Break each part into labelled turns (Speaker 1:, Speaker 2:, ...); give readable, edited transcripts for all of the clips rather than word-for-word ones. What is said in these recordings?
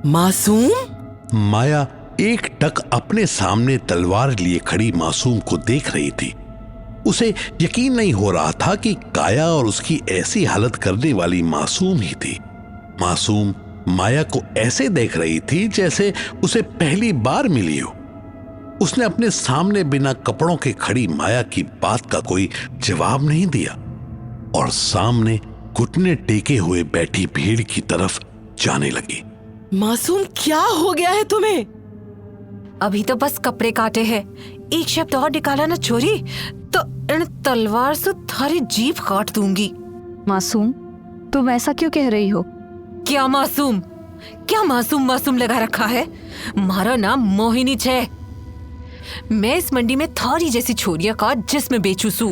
Speaker 1: मासूम?
Speaker 2: माया एक टक अपने सामने तलवार लिए खड़ी मासूम को देख रही थी। उसे यकीन नहीं हो रहा था कि काया और उसकी ऐसी हालत करने वाली मासूम ही थी। मासूम माया को ऐसे देख रही थी जैसे उसे पहली बार मिली हो। उसने अपने सामने बिना कपड़ों के खड़ी माया की बात का कोई जवाब नहीं दिया और सामने घुटने टेके हुए बैठी भीड़ की तरफ जाने लगी।
Speaker 1: मासूम, क्या हो गया है तुम्हें?
Speaker 3: अभी तो बस कपड़े काटे हैं, एक शब्द और निकाला ना चोरी तो इन तलवार से थारी जीभ काट दूंगी।
Speaker 4: मासूम, तुम ऐसा क्यों कह रही हो?
Speaker 3: क्या मासूम? क्या मासूम मासूम लगा रखा है? मारा नाम मोहिनी छे। मैं इस मंडी में थारी जैसी छोरिया का जिस्म बेचू सू।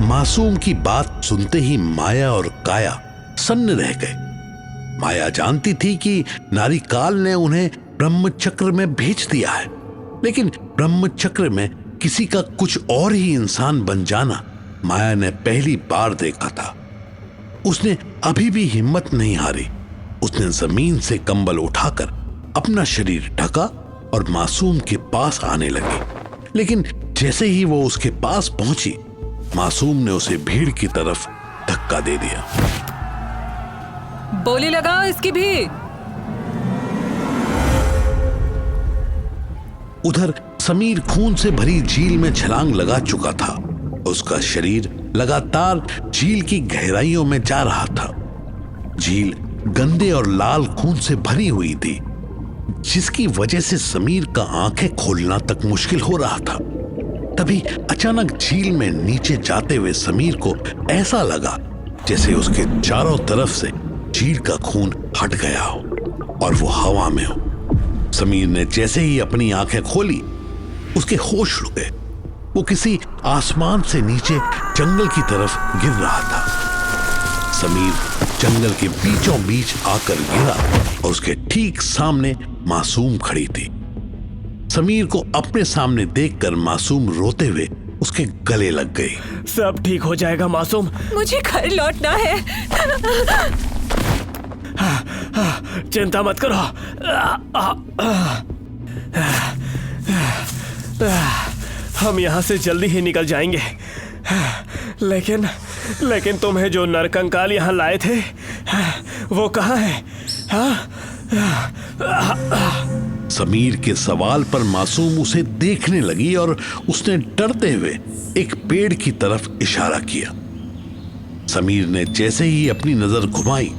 Speaker 2: मासूम की बात सुनते ही माया और काया सन्न रह गए। माया जानती थी कि नारी काल ने उन्हें ब्रह्मचक्र में भेज दिया है, लेकिन ब्रह्मचक्र में किसी का कुछ और ही इंसान बन जाना माया ने पहली बार देखा था। उसने अभी भी हिम्मत नहीं हारी। उसने जमीन से कंबल उठाकर अपना शरीर ढका और मासूम के पास आने लगी। लेकिन जैसे ही वो उसके पास पहुंची, मासूम ने उसे भीड़ की तरफ धक्का दे दिया।
Speaker 3: बोली लगा इसकी भी।
Speaker 2: उधर समीर खून से भरी झील में छलांग लगा चुका था। उसका शरीर लगातार झील की गहराइयों में जा रहा था। झील गंदे और लाल खून से भरी हुई थी, जिसकी वजह से समीर का आंखें खोलना तक मुश्किल हो रहा था। तभी अचानक झील में नीचे जाते हुए समीर को ऐसा लगा जैसे उसके चारों तरफ से झील का खून हट गया हो और वो हवा में हो। समीर ने जैसे ही अपनी आंखें खोली, उसके होश उड़ गए। वो किसी आसमान से नीचे जंगल की तरफ गिर रहा था। समीर जंगल के बीचों बीच आकर गिरा और उसके ठीक सामने मासूम खड़ी थी। समीर को अपने सामने देखकर मासूम रोते हुए उसके गले लग गई।
Speaker 5: सब ठीक हो जाएगा मासूम।
Speaker 3: मुझे घर लौटना है।
Speaker 5: चिंता मत करो। हम यहाँ से जल्दी ही निकल जाएंगे। लेकिन तुम्हें जो नरकंकाल यहाँ लाए थे, वो कहाँ है?
Speaker 2: समीर के सवाल पर मासूम उसे देखने लगी और उसने डरते हुए एक पेड़ की तरफ इशारा किया। समीर ने जैसे ही अपनी नजर घुमाई,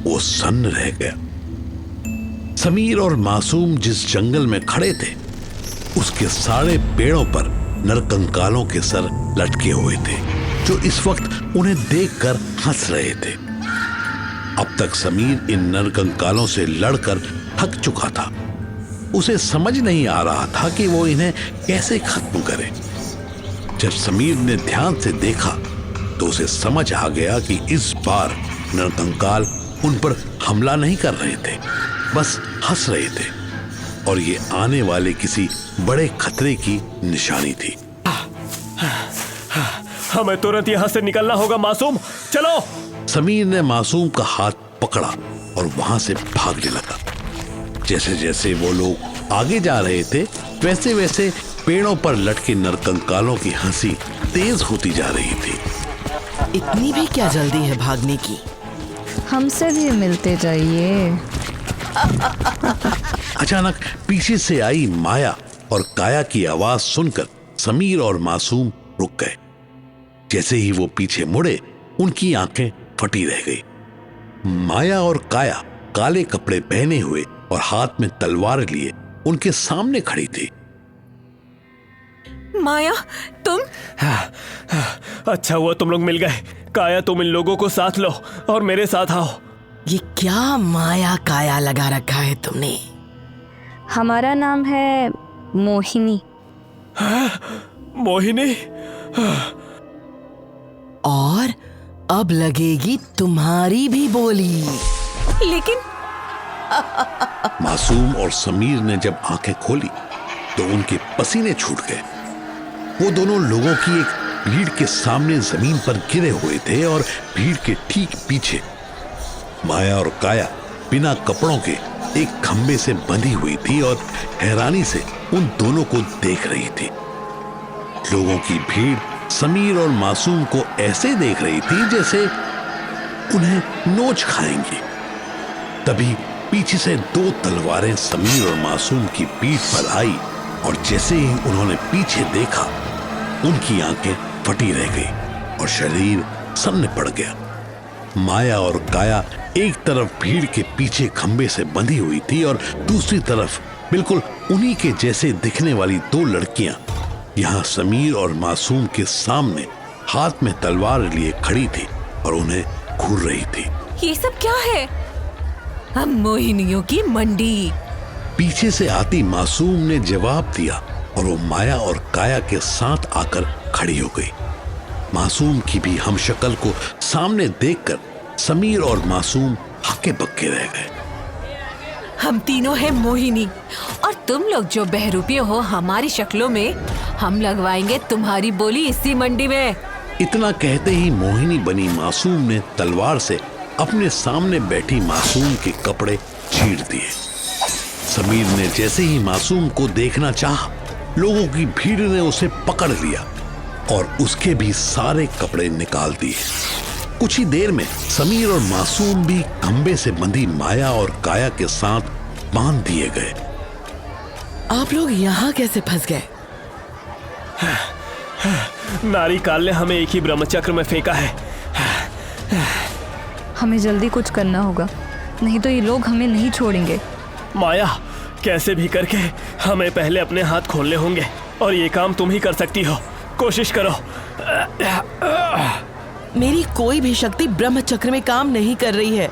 Speaker 2: वो सन्न रह गया। समीर और मासूम जिस जंगल में खड़े थे, उसके सारे पेड़ों पर नरकंकालों के सर लटके हुए थे, जो इस वक्त उन्हें देखकर हंस रहे थे। अब तक समीर इन नरकंकालों से लड़कर थक चुका था। उसे समझ नहीं आ रहा था कि वो इन्हें कैसे खत्म करे। जब समीर ने ध्यान से देखा तो उसे समझ आ गया कि इस बार नरकंकाल उन पर हमला नहीं कर रहे थे, बस हंस रहे थे और ये आने वाले किसी बड़े खतरे की निशानी थी।
Speaker 5: हमें तुरंत यहाँ से निकलना होगा मासूम, चलो।
Speaker 2: समीर ने मासूम का हाथ पकड़ा और वहां से भागने लगा। जैसे जैसे वो लोग आगे जा रहे थे, वैसे वैसे पेड़ों पर लटके नरकंकालों की हंसी तेज होती जा रही थी।
Speaker 1: इतनी भी क्या जल्दी है भागने की?
Speaker 4: हमसे भी मिलते जाइए।
Speaker 2: अचानक पीछे से आई माया और काया की आवाज सुनकर समीर और मासूम रुक गए। जैसे ही वो पीछे मुड़े, उनकी आंखें फटी रह गई। माया और काया काले कपड़े पहने हुए और हाथ में तलवार लिए उनके सामने खड़ी थी।
Speaker 3: माया, तुम?
Speaker 5: अच्छा हुआ तुम लोग मिल गए। काया, तुम इन लोगों को साथ लो और मेरे साथ आओ।
Speaker 1: ये क्या माया काया लगा रखा है तुमने?
Speaker 4: हमारा नाम है मोहिनी।
Speaker 5: मोहिनी?
Speaker 1: और अब लगेगी तुम्हारी भी बोली।
Speaker 3: लेकिन
Speaker 2: मासूम और समीर ने जब आंखें खोली तो उनके पसीने छूट गए। वो दोनों लोगों की एक भीड़ के सामने जमीन पर गिरे हुए थे और भीड़ के ठीक पीछे माया और काया बिना कपड़ों के एक खंबे से बंधी हुई थी और हैरानी से उन दोनों को देख रही थी। लोगों की भीड़ समीर और मासूम को ऐसे देख रही थी जैसे उन्हें नोच खाएंगी। तभी पीछे से 2 तलवारें समीर और मासूम की पीठ पर आई और जैसे ही उन्होंने पीछे देखा, उनकी आंखें फटी रह गई और शरीर सन्न पड़ गया। माया और काया एक तरफ भीड़ के पीछे खंबे से बंधी हुई थी और दूसरी तरफ बिल्कुल उन्हीं के जैसे दिखने वाली 2 लड़कियां यहाँ समीर और मासूम के सामने हाथ में तलवार लिए खड़ी थी और उन्हें घूर रही थी।
Speaker 3: ये सब क्या है? हम मोहिनियों की मंडी।
Speaker 2: पीछे से आती मासूम ने जवाब दिया और वो माया और काया के साथ आकर खड़ी हो गई। मासूम की भी हम शक्ल को सामने देखकर समीर और मासूम हक्के बक्के रह गए।
Speaker 3: हम तीनों हैं मोहिनी और तुम लोग जो बहरूपे हो हमारी शक्लों में, हम लगवाएंगे तुम्हारी बोली इसी मंडी में।
Speaker 2: इतना कहते ही मोहिनी बनी मासूम ने तलवार से अपने सामने बैठी मासूम के कपड़े चीर दिए। समीर ने जैसे ही मासूम को देखना चाहा, लोगों की भीड़ ने उसे पकड़ लिया और उसके भी सारे कपड़े निकाल दिए। कुछ ही देर में समीर और मासूम भी खंबे से बंधी माया और काया के साथ बांध दिए गए।
Speaker 1: आप लोग यहाँ कैसे फंस गए?
Speaker 5: नारी काल ने हमें एक ही ब्रह्मचक्र में फेंका है।
Speaker 4: हमें जल्दी कुछ करना होगा, नहीं तो ये लोग हमें नहीं छोड़ेंगे।
Speaker 5: माया, कैसे भी करके हमें पहले अपने हाथ खोलने होंगे और ये काम तुम ही कर सकती हो। कोशिश करो।
Speaker 1: मेरी कोई भी शक्ति ब्रह्म चक्र में काम नहीं कर रही है।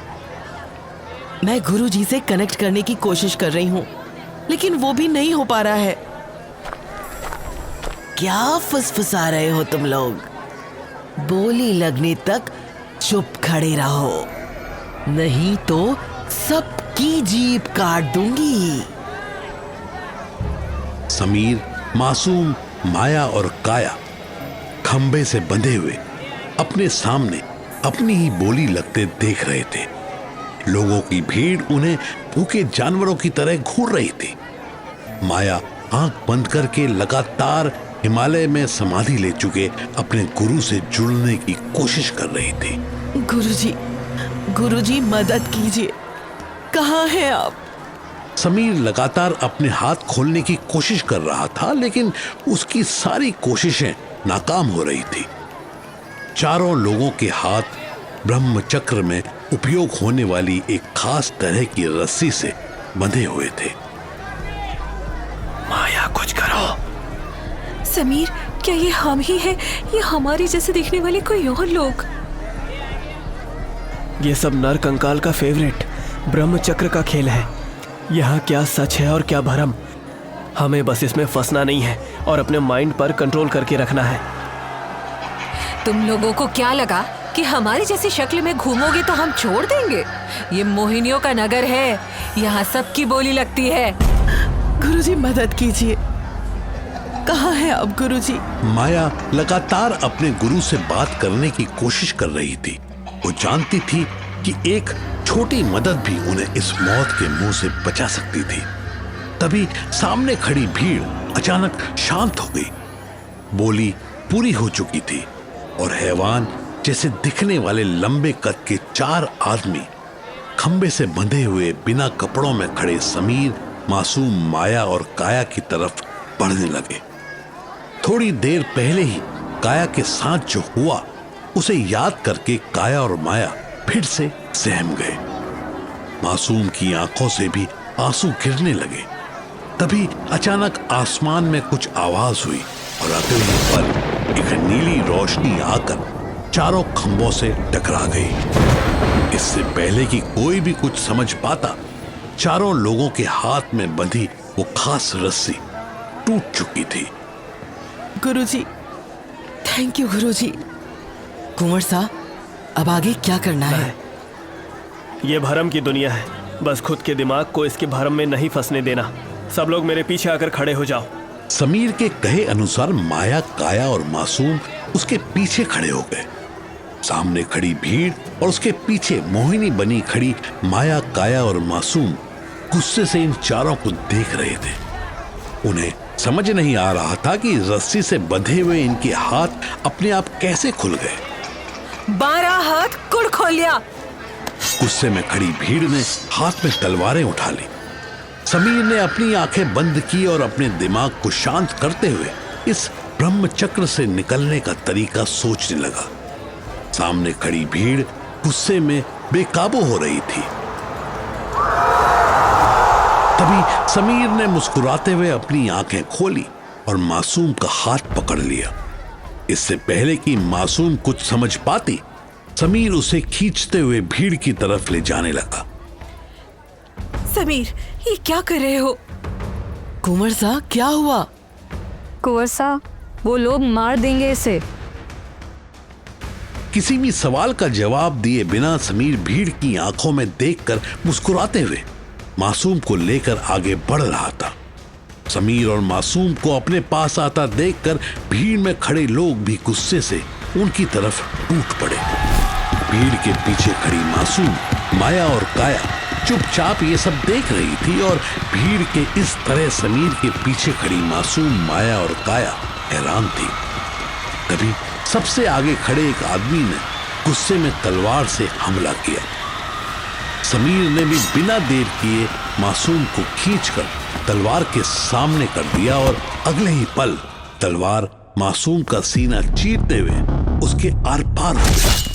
Speaker 1: मैं गुरुजी से कनेक्ट करने की कोशिश कर रही हूँ, लेकिन वो भी नहीं हो पा रहा है। क्या फुसफुसा रहे हो तुम लोग? बोली लगने तक चुप खड़े रहो, नहीं तो सबकी जीभ काट दूंगी।
Speaker 2: समीर, मासूम, माया और काया खंबे से बंधे हुए अपने सामने अपनी ही बोली लगते देख रहे थे। लोगों की भीड़ उन्हें भूखे जानवरों की तरह घूर रही थी। माया आंख बंद करके लगातार हिमालय में समाधि ले चुके अपने गुरु से जुड़ने की कोशिश कर रही थी।
Speaker 1: गुरुजी मदद कीजिए, कहाँ हैं आप?
Speaker 2: समीर लगातार अपने हाथ खोलने की कोशिश कर रहा था, लेकिन उसकी सारी कोशिशें नाकाम हो रही थी। चारों लोगों के हाथ ब्रह्म चक्र में उपयोग होने वाली एक खास तरह की रस्सी से बंधे हुए थे।
Speaker 5: माया, कुछ करो।
Speaker 3: समीर, क्या ये हम ही हैं या हमारे जैसे दिखने वाले कोई और लोग?
Speaker 5: ये सब नर कंकाल का फेवरेट ब्रह्म चक्र का खेल है। यहाँ क्या सच है और क्या भरम, हमें बस इसमें फंसना नहीं है और अपने माइंड पर कंट्रोल करके रखना है।
Speaker 3: तुम लोगों को क्या लगा कि हमारी जैसी शक्ल में घूमोगे तो हम छोड़ देंगे? ये मोहिनियों का नगर है, यहाँ सबकी बोली लगती है।
Speaker 1: गुरुजी मदद कीजिए, कहाँ है अब गुरुजी?
Speaker 2: माया लगातार अपने गुरु से बात करने की कोशिश कर रही थी। वो जानती थी कि एक छोटी मदद भी उन्हें इस मौत के मुंह से बचा सकती थी। तभी सामने खड़ी भीड़ अचानक शांत हो गई। बोली पूरी हो चुकी थी और हैवान जैसे दिखने वाले लंबे कद के 4 आदमी खंबे से बंधे हुए बिना कपड़ों में खड़े समीर, मासूम, माया और काया की तरफ बढ़ने लगे। थोड़ी देर पहले ही काया के साथ जो हुआ उसे याद करके काया और माया फिर से सहम गए। मासूम की आंखों से भी आंसू गिरने लगे। तभी अचानक आसमान में कुछ आवाज हुई और आते हुए पल एक नीली रोशनी आकर चारों खंभों से टकरा गई। इससे पहले कि कोई भी कुछ समझ पाता, चारों लोगों के हाथ में बंधी वो खास रस्सी टूट चुकी थी।
Speaker 1: गुरुजी, थैंक यू गुरुजी। कुंवर साहब, अब आगे क्या करना है?
Speaker 5: ये भरम की दुनिया है, बस खुद के दिमाग को इसके भरम में नहीं फंसने देना। सब लोग मेरे पीछे आकर खड़े हो जाओ।
Speaker 2: समीर के कहे अनुसार माया, काया और मासूम उसके पीछे खड़े हो गए। सामने खड़ी भीड़ और उसके पीछे मोहिनी बनी खड़ी माया, काया और मासूम गुस्से से इन चारों को देख रहे थे। उन्हें समझ नहीं आ रहा था कि रस्सी से बंधे हुए इनके हाथ अपने आप कैसे खुल गए।
Speaker 3: 12 हाथ कुड़ खोलिया।
Speaker 2: गुस्से में खड़ी भीड़ ने हाथ में तलवारें उठा ली। समीर ने अपनी आंखें बंद की और अपने दिमाग को शांत करते हुए इस ब्रह्म चक्र से निकलने का तरीका सोचने लगा। सामने खड़ी भीड़ गुस्से में बेकाबू हो रही थी। तभी समीर ने मुस्कुराते हुए अपनी आंखें खोली और मासूम का हाथ पकड़ लिया। इससे पहले कि मासूम कुछ समझ पाती, समीर उसे खींचते हुए भीड़ की तरफ ले जाने लगा।
Speaker 3: समीर, ये क्या कर रहे हो?
Speaker 1: कुंवर साहब, क्या हुआ?
Speaker 4: कुंवर साहब, वो लोग मार देंगे इसे।
Speaker 2: किसी भी सवाल का जवाब दिए बिना समीर भीड़ की आंखों में देखकर मुस्कुराते हुए मासूम को लेकर आगे बढ़ रहा था। समीर और मासूम को अपने पास आता देखकर भीड़ में खड़े लोग भी गुस्से से उनकी तरफ टूट पड़े। भीड़ के पीछे खड़ी मासूम, माया और काया चुपचाप ये सब देख रही थी और भीड़ के इस तरह समीर के पीछे खड़ी मासूम, माया और काया हैरान थी। तभी सबसे आगे खड़े एक आदमी ने गुस्से में तलवार से हमला किया। समीर ने भी बिना देर किए मासूम को खींचकर तलवार के सामने कर दिया और अगले ही पल तलवार मासूम का सीना चीरते हुए उसके आर पार हो गई।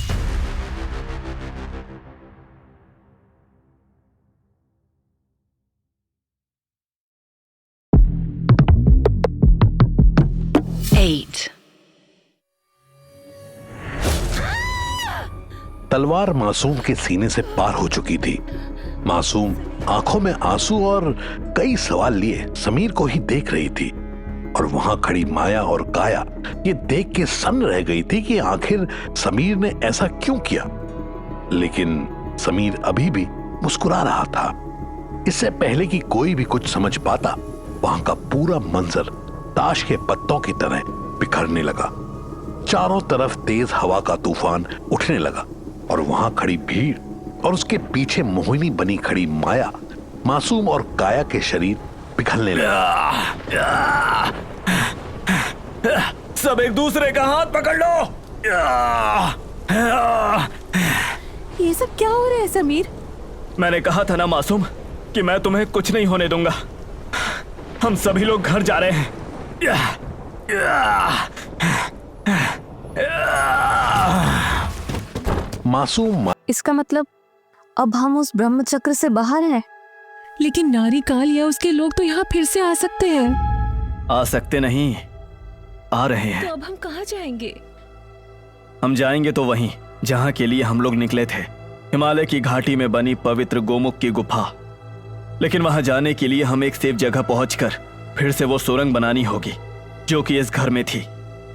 Speaker 2: तलवार मासूम के सीने से पार हो चुकी थी। मासूम आंखों में आंसू और कई सवाल लिए समीर को ही देख रही थी और वहां खड़ी माया और काया ये देख के सन्न रह गई थी कि आखिर समीर ने ऐसा क्यों किया। लेकिन समीर अभी भी मुस्कुरा रहा था। इससे पहले कि कोई भी कुछ समझ पाता, वहां का पूरा मंजर ताश के पत्तों की तरह बिखरने लगा। चारों तरफ तेज हवा का तूफान उठने लगा और वहां खड़ी भीड़ और उसके पीछे मोहिनी बनी खड़ी माया, मासूम और काया के शरीर पिघलने लगे।
Speaker 5: सब एक दूसरे का हाथ पकड़ लो।
Speaker 3: ये सब क्या हो रहा है समीर?
Speaker 5: मैंने कहा था ना मासूम कि मैं तुम्हें कुछ नहीं होने दूंगा। हम सभी लोग घर जा रहे हैं।
Speaker 2: मासूम
Speaker 4: इसका मतलब अब हम उस ब्रह्म चक्र से बाहर हैं।
Speaker 3: लेकिन नारी काल या उसके लोग तो यहाँ फिर से आ सकते हैं।
Speaker 5: आ सकते नहीं, आ रहे हैं।
Speaker 3: तो अब हम कहाँ जाएंगे?
Speaker 5: हम जाएंगे तो वहीं जहाँ के लिए हम लोग निकले थे, हिमालय की घाटी में बनी पवित्र गोमुख की गुफा। लेकिन वहां जाने के लिए हम एक सेफ जगह पहुंचकर फिर से वो सुरंग बनानी होगी जो कि इस घर में थी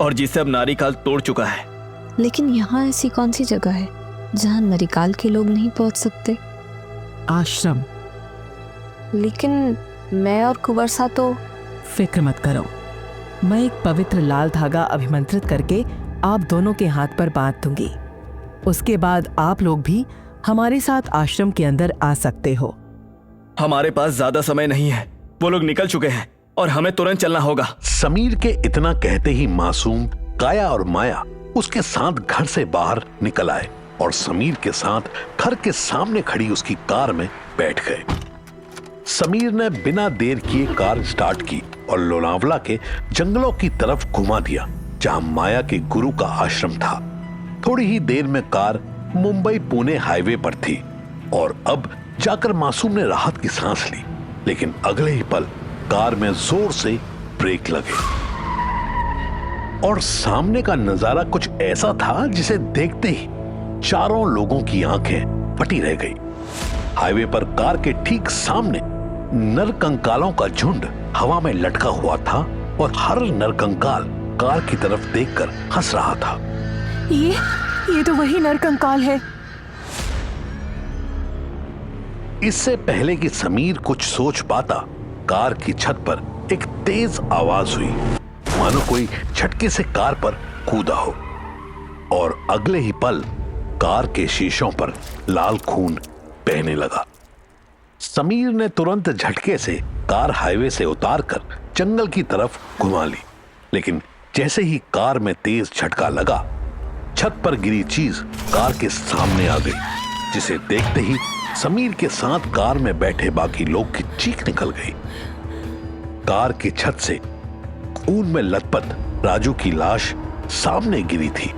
Speaker 5: और जिसे अब नारीकाल तोड़ चुका है।
Speaker 4: लेकिन यहाँ ऐसी कौन सी जगह है जहाँ नरिकाल के लोग नहीं पहुँच सकते?
Speaker 6: आश्रम।
Speaker 4: लेकिन मैं और कुंवर सा तो।
Speaker 6: फिक्र मत करो, मैं एक पवित्र लाल धागा अभिमंत्रित करके आप दोनों के हाथ पर बांध दूंगी। उसके बाद आप लोग भी हमारे साथ आश्रम के अंदर आ सकते हो।
Speaker 5: हमारे पास ज्यादा समय नहीं है, वो लोग निकल चुके हैं और हमें तुरंत चलना होगा।
Speaker 2: समीर के इतना कहते ही मासूम, काया और माया उसके साथ घर से बाहर निकल आए और समीर के साथ घर के सामने खड़ी उसकी कार में बैठ गए। समीर ने बिना देर किए कार स्टार्ट की और लोनावला के जंगलों की तरफ घुमा दिया जहां माया के गुरु का आश्रम था। थोड़ी ही देर में कार मुंबई पुणे हाईवे पर थी और अब जाकर मासूम ने राहत की सांस ली। लेकिन अगले ही पल कार में जोर से ब्रेक लगे और सामने का नजारा कुछ ऐसा था जिसे देखते ही चारों लोगों की आंखें फटी रह गई। हाईवे पर कार के ठीक सामने नरकंकालों का झुंड हवा में लटका हुआ था और हर नरकंकाल कार की तरफ देखकर हंस रहा था।
Speaker 6: ये तो वही नरकंकाल है।
Speaker 2: इससे पहले कि समीर कुछ सोच पाता, कार की छत पर एक तेज आवाज हुई, मानो कोई झटके से कार पर कूदा हो। और अगले ही पल कार के शीशों पर लाल खून बहने लगा। समीर ने तुरंत झटके से कार हाईवे से उतारकर जंगल की तरफ घुमा ली, लेकिन जैसे ही कार में तेज झटका लगा, छत पर गिरी चीज कार के सामने आ गई, जिसे देखते ही समीर के साथ कार में बैठे बाकी लोग की चीख निकल गई। कार की छत से खून में लथपथ राजू की लाश सामने गिरी थी।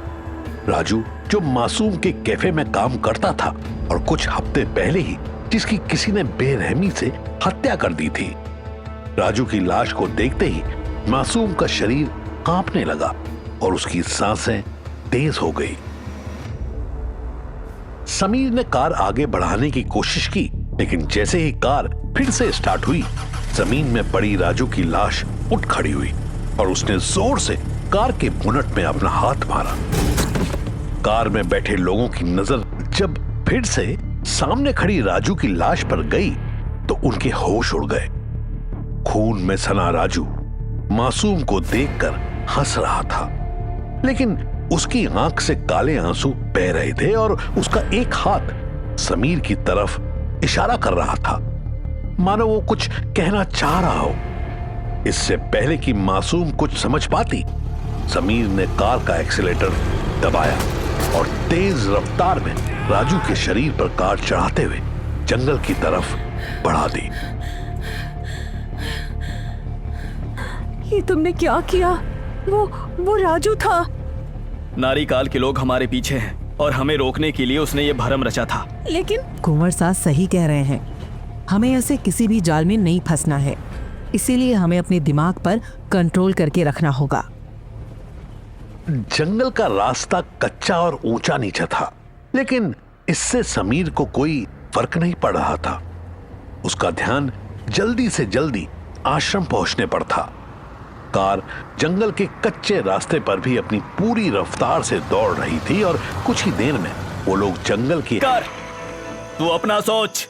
Speaker 2: राजू जो मासूम के कैफे में काम करता था और कुछ हफ्ते पहले ही जिसकी किसी ने बेरहमी से हत्या कर दी थी। राजू की लाश को देखते ही मासूम का शरीर कांपने लगा और उसकी सांसें तेज हो गई। समीर ने कार आगे बढ़ाने की कोशिश की, लेकिन जैसे ही कार फिर से स्टार्ट हुई, जमीन में पड़ी राजू की लाश उठ खड़ी हुई और उसने जोर से कार के बोनट में अपना हाथ मारा। कार में बैठे लोगों की नजर जब फिर से सामने खड़ी राजू की लाश पर गई तो उनके होश उड़ गए। खून में सना राजू मासूम को देखकर हंस रहा था, लेकिन उसकी आंख से काले आंसू बह रहे थे और उसका एक हाथ समीर की तरफ इशारा कर रहा था, मानो वो कुछ कहना चाह रहा हो। इससे पहले कि मासूम कुछ समझ पाती, समीर ने कार का एक्सीलेटर दबाया और तेज रफ्तार में राजू के शरीर पर कार चढ़ाते हुए जंगल की तरफ बढ़ा दी।
Speaker 6: ये तुमने क्या किया? वो राजू था।
Speaker 5: नारी काल के लोग हमारे पीछे हैं और हमें रोकने के लिए उसने ये भरम रचा था।
Speaker 6: लेकिन कुंवर साहब सही कह रहे हैं, हमें ऐसे किसी भी जाल में नहीं फंसना है, इसीलिए हमें अपने दिमाग पर कंट्रोल करके रखना होगा।
Speaker 2: जंगल का रास्ता कच्चा और ऊंचा नीचा था, लेकिन इससे समीर को कोई फर्क नहीं पड़ रहा था। उसका ध्यान जल्दी से जल्दी आश्रम पहुंचने पर था। कार जंगल के कच्चे रास्ते पर भी अपनी पूरी रफ्तार से दौड़ रही थी और कुछ ही देर में वो लोग जंगल की
Speaker 5: कार, तू अपना सोच।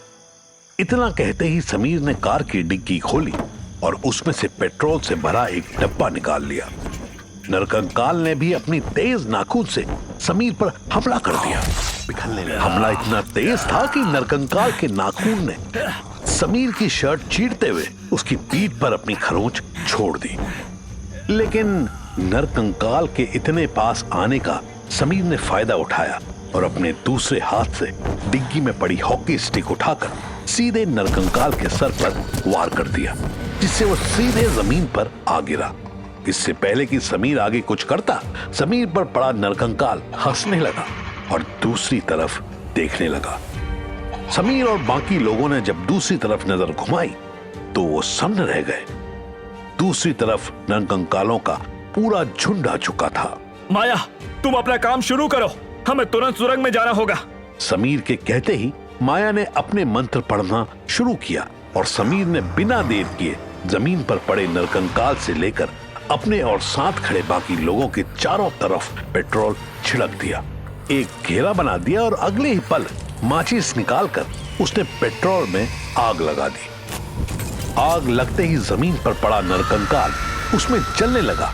Speaker 2: इतना कहते ही समीर ने कार की डिग्गी खोली और उसमें से पेट्रोल से भरा एक डब्बा निकाल लिया। नरकंकाल ने भी अपनी तेज नाखून से समीर पर हमला कर दिया। हमला इतना तेज था कि नरकंकाल के नाखून ने समीर की शर्ट चीरते हुए उसकी पीठ पर अपनी खरोंच छोड़ दी। लेकिन नरकंकाल के इतने पास आने का समीर ने फायदा उठाया और अपने दूसरे हाथ से डिग्गी में पड़ी हॉकी स्टिक उठाकर सीधे नरकंकाल के सर पर वार कर दिया, जिससे वो सीधे जमीन पर आ गिरा। इससे पहले कि समीर आगे कुछ करता, समीर पर पड़ा नरकंकाल हंसने लगा और दूसरी तरफ देखने लगा। समीर और बाकी लोगों ने जब दूसरी तरफ नजर घुमाई तो वो सन्न रह गए। दूसरी तरफ नरकंकालों का पूरा झुंड आ चुका था।
Speaker 5: माया, तुम अपना काम शुरू करो, हमें तुरंत सुरंग में जाना होगा।
Speaker 2: समीर के कहते ही माया ने अपने मंत्र पढ़ना शुरू किया और समीर ने बिना देर किए जमीन पर पड़े नरकंकाल से लेकर अपने और साथ खड़े बाकी लोगों के चारों तरफ पेट्रोल छिड़क दिया, एक घेरा बना दिया और अगले ही पल माचिस निकालकर उसने पेट्रोल में आग लगा दी। आग लगते ही जमीन पर पड़ा नरकंकाल उसमें जलने लगा,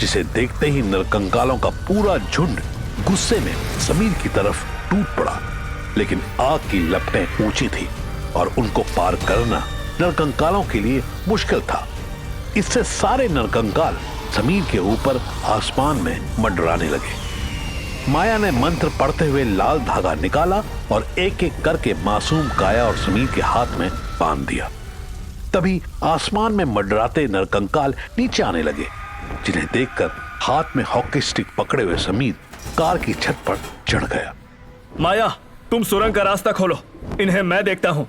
Speaker 2: जिसे देखते ही नरकंकालों का पूरा झुंड गुस्से में समीर की तरफ टूट पड़ा। लेकिन आग की लपटें ऊंची थी और उनको पार करना नरकंकालों के लिए मुश्किल था। इससे सारे नरकंकाल समीर के ऊपर आसमान में मंडराने लगे। माया ने मंत्र पढ़ते हुए लाल धागा निकाला और एक एक करके मासूम काया और समीर के हाथ में बांध दिया। तभी आसमान में मंडराते नरकंकाल नीचे आने लगे, जिन्हें देखकर हाथ में हॉकी स्टिक पकड़े हुए समीर कार की छत पर चढ़ गया।
Speaker 5: माया, तुम सुरंग का रास्ता खोलो, इन्हें मैं देखता हूँ।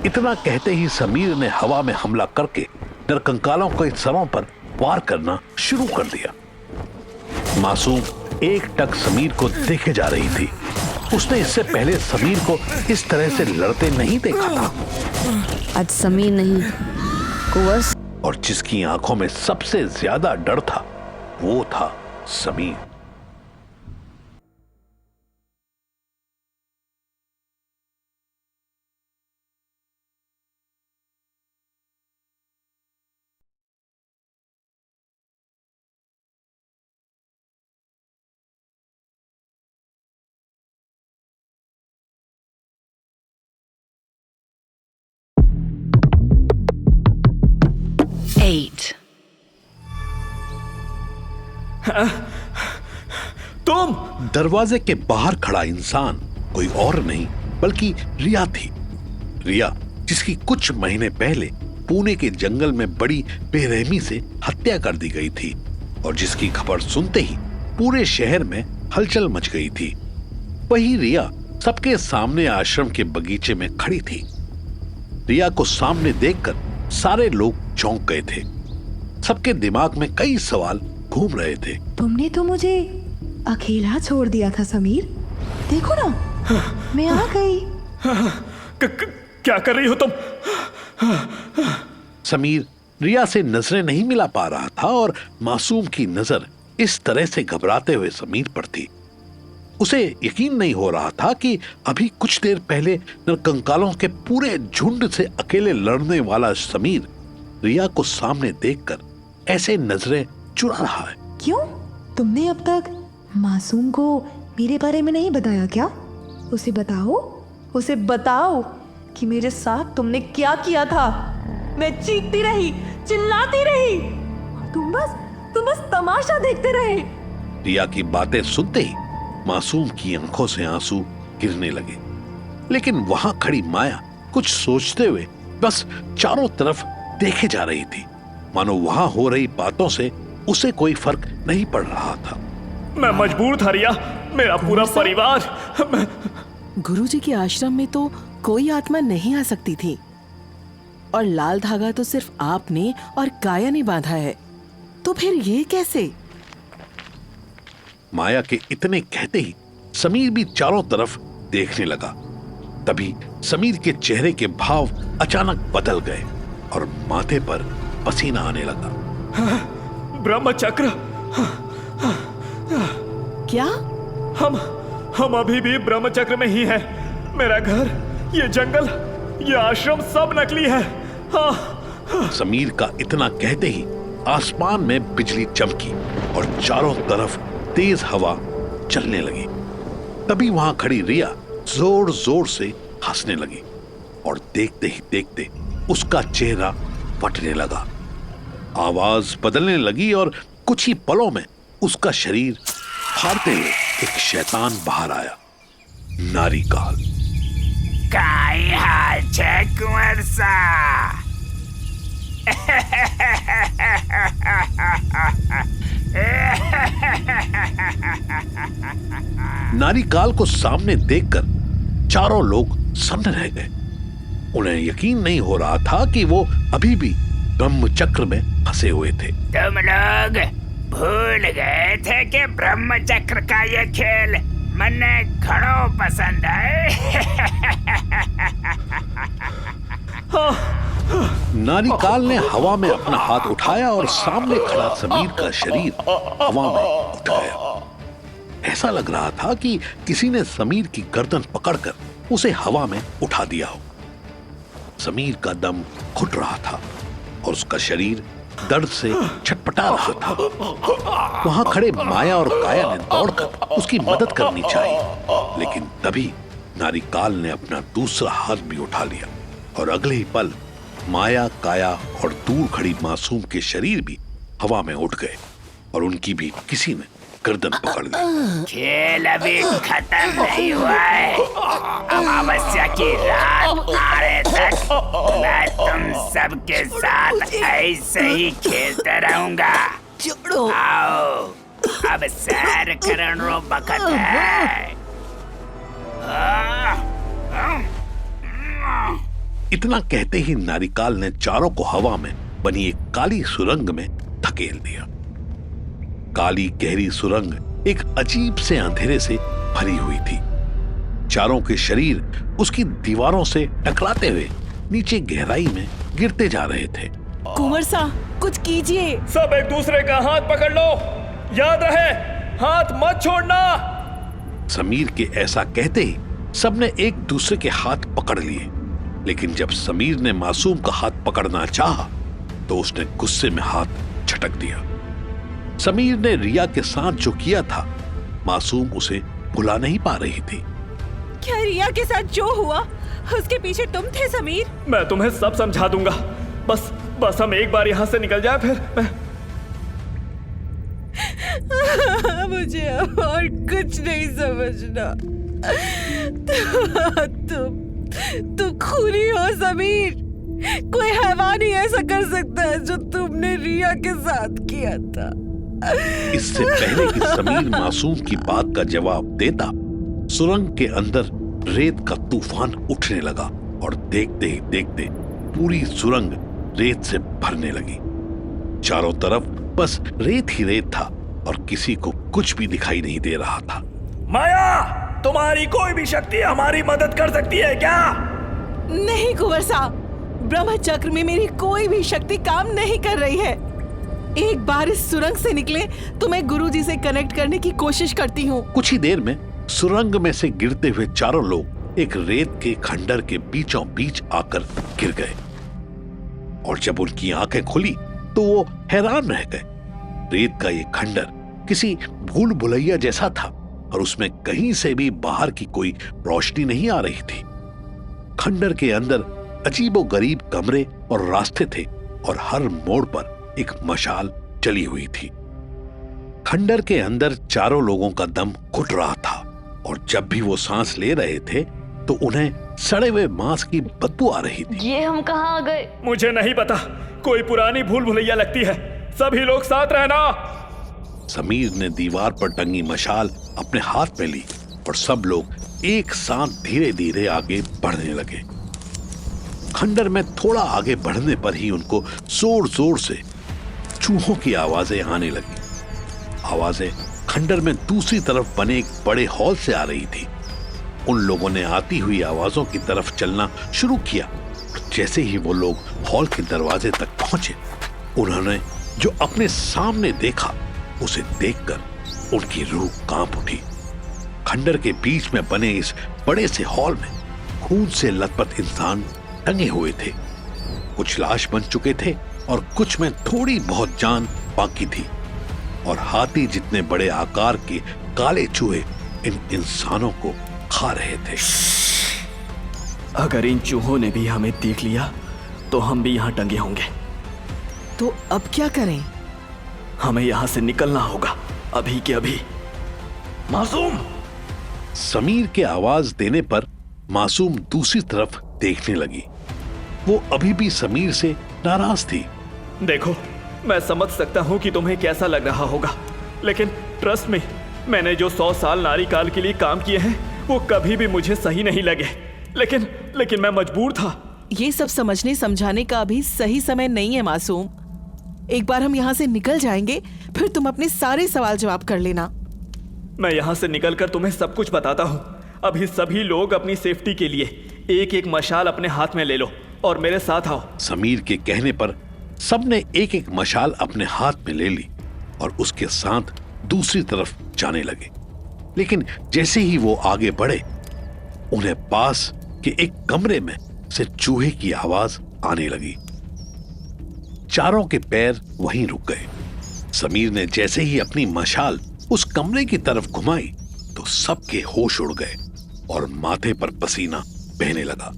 Speaker 2: इतना कहते ही समीर ने हवा में हमला करके नरकंकालों के सरों पर वार करना शुरू कर दिया। मासूम एक टक समीर को देखे जा रही थी। उसने इससे पहले समीर को इस तरह से लड़ते नहीं देखा था।
Speaker 4: आज समीर नहीं, कुंवर।
Speaker 2: और जिसकी आंखों में सबसे ज्यादा डर था वो था समीर।
Speaker 7: 8.
Speaker 5: तुम
Speaker 2: दरवाजे के बाहर खड़ा इंसान कोई और नहीं बल्कि रिया थी। रिया जिसकी कुछ महीने पहले पुणे के जंगल में बड़ी बेरहमी से हत्या कर दी गई थी और जिसकी खबर सुनते ही पूरे शहर में हलचल मच गई थी। वही रिया सबके सामने आश्रम के बगीचे में खड़ी थी। रिया को सामने देखकर सारे लोग चौंक गए थे। सबके दिमाग में कई सवाल घूम रहे थे।
Speaker 8: तुमने तो मुझे अकेला छोड़ दिया था समीर। देखो ना, मैं आ गई।
Speaker 5: क्या कर रही हो तुम?
Speaker 2: समीर रिया से नजरें नहीं मिला पा रहा था और मासूम की नजर इस तरह से घबराते हुए समीर पर थी। उसे यकीन नहीं हो रहा था कि अभी कुछ देर पहले नरकंकालों के पूरे झुंड से अकेले लड़ने वाला समीर रिया को सामने देखकर ऐसे नजरें चुरा रहा है।
Speaker 8: क्यों? तुमने अब तक मासूम को मेरे बारे में नहीं बताया क्या? उसे बताओ कि मेरे साथ तुमने क्या किया था। मैं चीखती रही, चिल्लाती रही, तुम बस तमाशा देखते रहे।
Speaker 2: रिया की बातें सुनते ही मासूम की आंखों से आंसू गिरने लगे, लेकिन वहां खड़ी माया कुछ सोचते हुए बस चारों तरफ देखे जा रही थी, मानो वहां हो रही बातों से उसे कोई फर्क नहीं पड़ रहा था।
Speaker 5: मैं मजबूर था रिया, मेरा पूरा परिवार।
Speaker 6: गुरुजी के आश्रम में तो कोई आत्मा नहीं आ सकती थी और लाल धागा तो सिर्फ आपने और काया ने बांधा है, तो फिर ये कैसे?
Speaker 2: माया के इतने कहते ही समीर भी चारों तरफ देखने लगा। तभी समीर के चेहरे के भाव अचानक बदल गए और माथे पर पसीना आने लगा।
Speaker 5: ब्रह्मचक्र,
Speaker 6: क्या?
Speaker 5: हम अभी भी ब्रह्मचक्र में ही हैं। मेरा घर, ये जंगल, ये आश्रम सब नकली है।
Speaker 2: समीर का इतना कहते ही आसमान में बिजली चमकी और चारों तरफ तेज हवा चलने लगी। तभी वहां खड़ी रिया जोर जोर से हंसने लगी और देखते ही देखते उसका चेहरा फटने लगा। आवाज बदलने लगी और कुछ ही पलों में उसका शरीर फाड़ते हुए एक शैतान बाहर आया। नारिकाल।
Speaker 9: काय हाल छे कुंवर सा?
Speaker 2: नारिकाल को सामने देखकर चारों लोग सन्न रह गए। उन्हें यकीन नहीं हो रहा था कि वो अभी भी ब्रह्मचक्र में फंसे हुए थे।
Speaker 9: तुम लोग भूल गए थे कि ब्रह्मचक्र का ये खेल मन्ने घणो पसंद है।
Speaker 2: नारिकाल ने हवा में अपना हाथ उठाया और सामने खड़ा समीर का शरीर हवा में उठ गया। ऐसा लग रहा था कि किसी ने समीर की गर्दन पकड़कर उसे हवा में उठा दिया हो। समीर का दम घुट रहा था और उसका शरीर दर्द से छटपटा रहा था। वहां खड़े माया और काया ने दौड़कर उसकी मदद करनी चाहिए, लेकिन तभी नारिकाल ने अपना दूसरा हाथ भी उठा लिया और अगले ही पल माया, काया और दूर खड़ी मासूम के शरीर भी हवा में उठ गए और उनकी भी किसी ने गर्दन पकड़ ली।
Speaker 9: खेल अभी खत्म नहीं हुआ है। अमावस्या की रात आने तक मैं तुम सबके साथ ऐसे ही खेलता रहूंगा। आओ, अब सैर करने वक्त है।
Speaker 2: इतना कहते ही नारिकाल ने चारों को हवा में बनी एक काली सुरंग में धकेल दिया। काली गहरी सुरंग एक अजीब से अंधेरे से भरी हुई थी। चारों के शरीर उसकी दीवारों से टकराते हुए नीचे गहराई में गिरते जा रहे थे।
Speaker 6: कुंवर सा, कुछ कीजिए।
Speaker 5: सब एक दूसरे का हाथ पकड़ लो, याद रहे हाथ मत छोड़ना।
Speaker 2: समीर के ऐसा कहते ही सबने एक दूसरे के हाथ पकड़ लिए, लेकिन जब समीर ने मासूम का हाथ पकड़ना चाहा तो उसने गुस्से में हाथ झटक दिया। समीर ने रिया के साथ जो किया था, मासूम उसे भुला नहीं पा रही थी।
Speaker 3: क्या रिया के साथ जो हुआ उसके पीछे तुम थे समीर?
Speaker 5: मैं तुम्हें सब समझा दूंगा। बस हम एक बार यहाँ से निकल जाए, फिर मैं...
Speaker 7: मुझे और कुछ नहीं समझना। तुम खूनी हो समीर। कोई हैवान ही ऐसा कर सकता है जो तुमने रिया के साथ किया था।
Speaker 2: इससे पहले कि समीर मासूम की बात का जवाब देता, सुरंग के अंदर रेत का तूफान उठने लगा और देखते ही देखते पूरी सुरंग रेत से भरने लगी। चारों तरफ बस रेत ही रेत था और किसी को कुछ भी दिखाई नहीं दे रहा था।
Speaker 5: माया, तुम्हारी कोई भी शक्ति हमारी मदद कर सकती है क्या?
Speaker 7: नहीं कुंवर साहब, ब्रह्म चक्र में मेरी कोई भी शक्ति काम नहीं कर रही है। एक बार इस सुरंग से निकले तो मैं गुरुजी से कनेक्ट करने की कोशिश करती हूँ।
Speaker 2: कुछ ही देर में सुरंग में से गिरते हुए चारों लोग एक रेत के खंडर के बीचों बीच आकर गिर गए और जब उनकी आंखें खुली तो वो हैरान रह गए। रेत का ये खंडर किसी भूल भुलैया जैसा था और उसमें कहीं से भी बाहर की कोई रोशनी नहीं आ रही थी। खंडर के अंदर अजीबोगरीब कमरे और रास्ते थे और हर मोड़ पर एक मशाल जली हुई थी। खंडर के अंदर चारों लोगों का दम घुट रहा था और जब भी वो सांस ले रहे थे तो उन्हें सड़े हुए मांस की बदबू आ रही थी।
Speaker 4: ये हम कहाँ आ गए?
Speaker 5: मुझे नहीं पता, कोई पुरानी भूल भुलैया लगती है। सभी लोग साथ रहना।
Speaker 2: समीर ने दीवार पर टंगी मशाल अपने हाथ में ली और सब लोग एक साथ धीरे धीरे आगे बढ़ने लगे। खंडर में थोड़ा आगे बढ़ने पर ही उनको जोर जोर से चूहों की आवाजें आने लगी। आवाजें खंडर में दूसरी तरफ बने एक बड़े हॉल से आ रही थी। उन लोगों ने आती हुई आवाजों की तरफ चलना शुरू किया। जैसे ही वो लोग हॉल के दरवाजे तक पहुंचे, उन्होंने जो अपने सामने देखा उसे देखकर उनकी रूह कांप उठी। खंडर के बीच में बने इस बड़े से हॉल में खून से लथपथ इंसान टंगे हुए थे। कुछ लाश बन चुके थे और कुछ में थोड़ी बहुत जान बाकी थी और हाथी जितने बड़े आकार के काले चूहे इन इंसानों को खा रहे थे।
Speaker 5: अगर इन चूहों ने भी हमें देख लिया तो हम भी यहाँ टंगे होंगे।
Speaker 7: तो अब क्या करें?
Speaker 5: हमें यहाँ से निकलना होगा, अभी के अभी। मासूम!
Speaker 2: समीर के आवाज देने पर मासूम दूसरी तरफ देखने लगी। वो अभी भी समीर से नाराज थी।
Speaker 5: देखो, मैं समझ सकता हूँ कि तुम्हें कैसा लग रहा होगा, लेकिन ट्रस्ट में, मैंने जो 100 साल नारी काल के लिए काम किए हैं वो कभी भी मुझे सही नहीं लगे। लेकिन मैं मजबूर था।
Speaker 7: ये सब समझने समझाने का अभी सही समय नहीं है मासूम। एक बार हम यहाँ से निकल जाएंगे, फिर तुम अपने सारे सवाल जवाब कर लेना।
Speaker 5: मैं यहाँ से निकलकर तुम्हें सब कुछ बताता हूँ। अभी सभी लोग अपनी सेफ्टी के लिए एक एक मशाल अपने हाथ में ले लो और मेरे साथ आओ।
Speaker 2: समीर के कहने पर सबने एक एक मशाल अपने हाथ में ले ली और उसके साथ दूसरी तरफ जाने लगे। लेकिन जैसे ही वो आगे बढ़े, उन्हें पास के एक कमरे में से चूहे की आवाज आने लगी। चारों के पैर वहीं रुक गए। समीर ने जैसे ही अपनी मशाल उस कमरे की तरफ घुमाई तो सबके होश उड़ गए और माथे पर पसीना बहने लगा।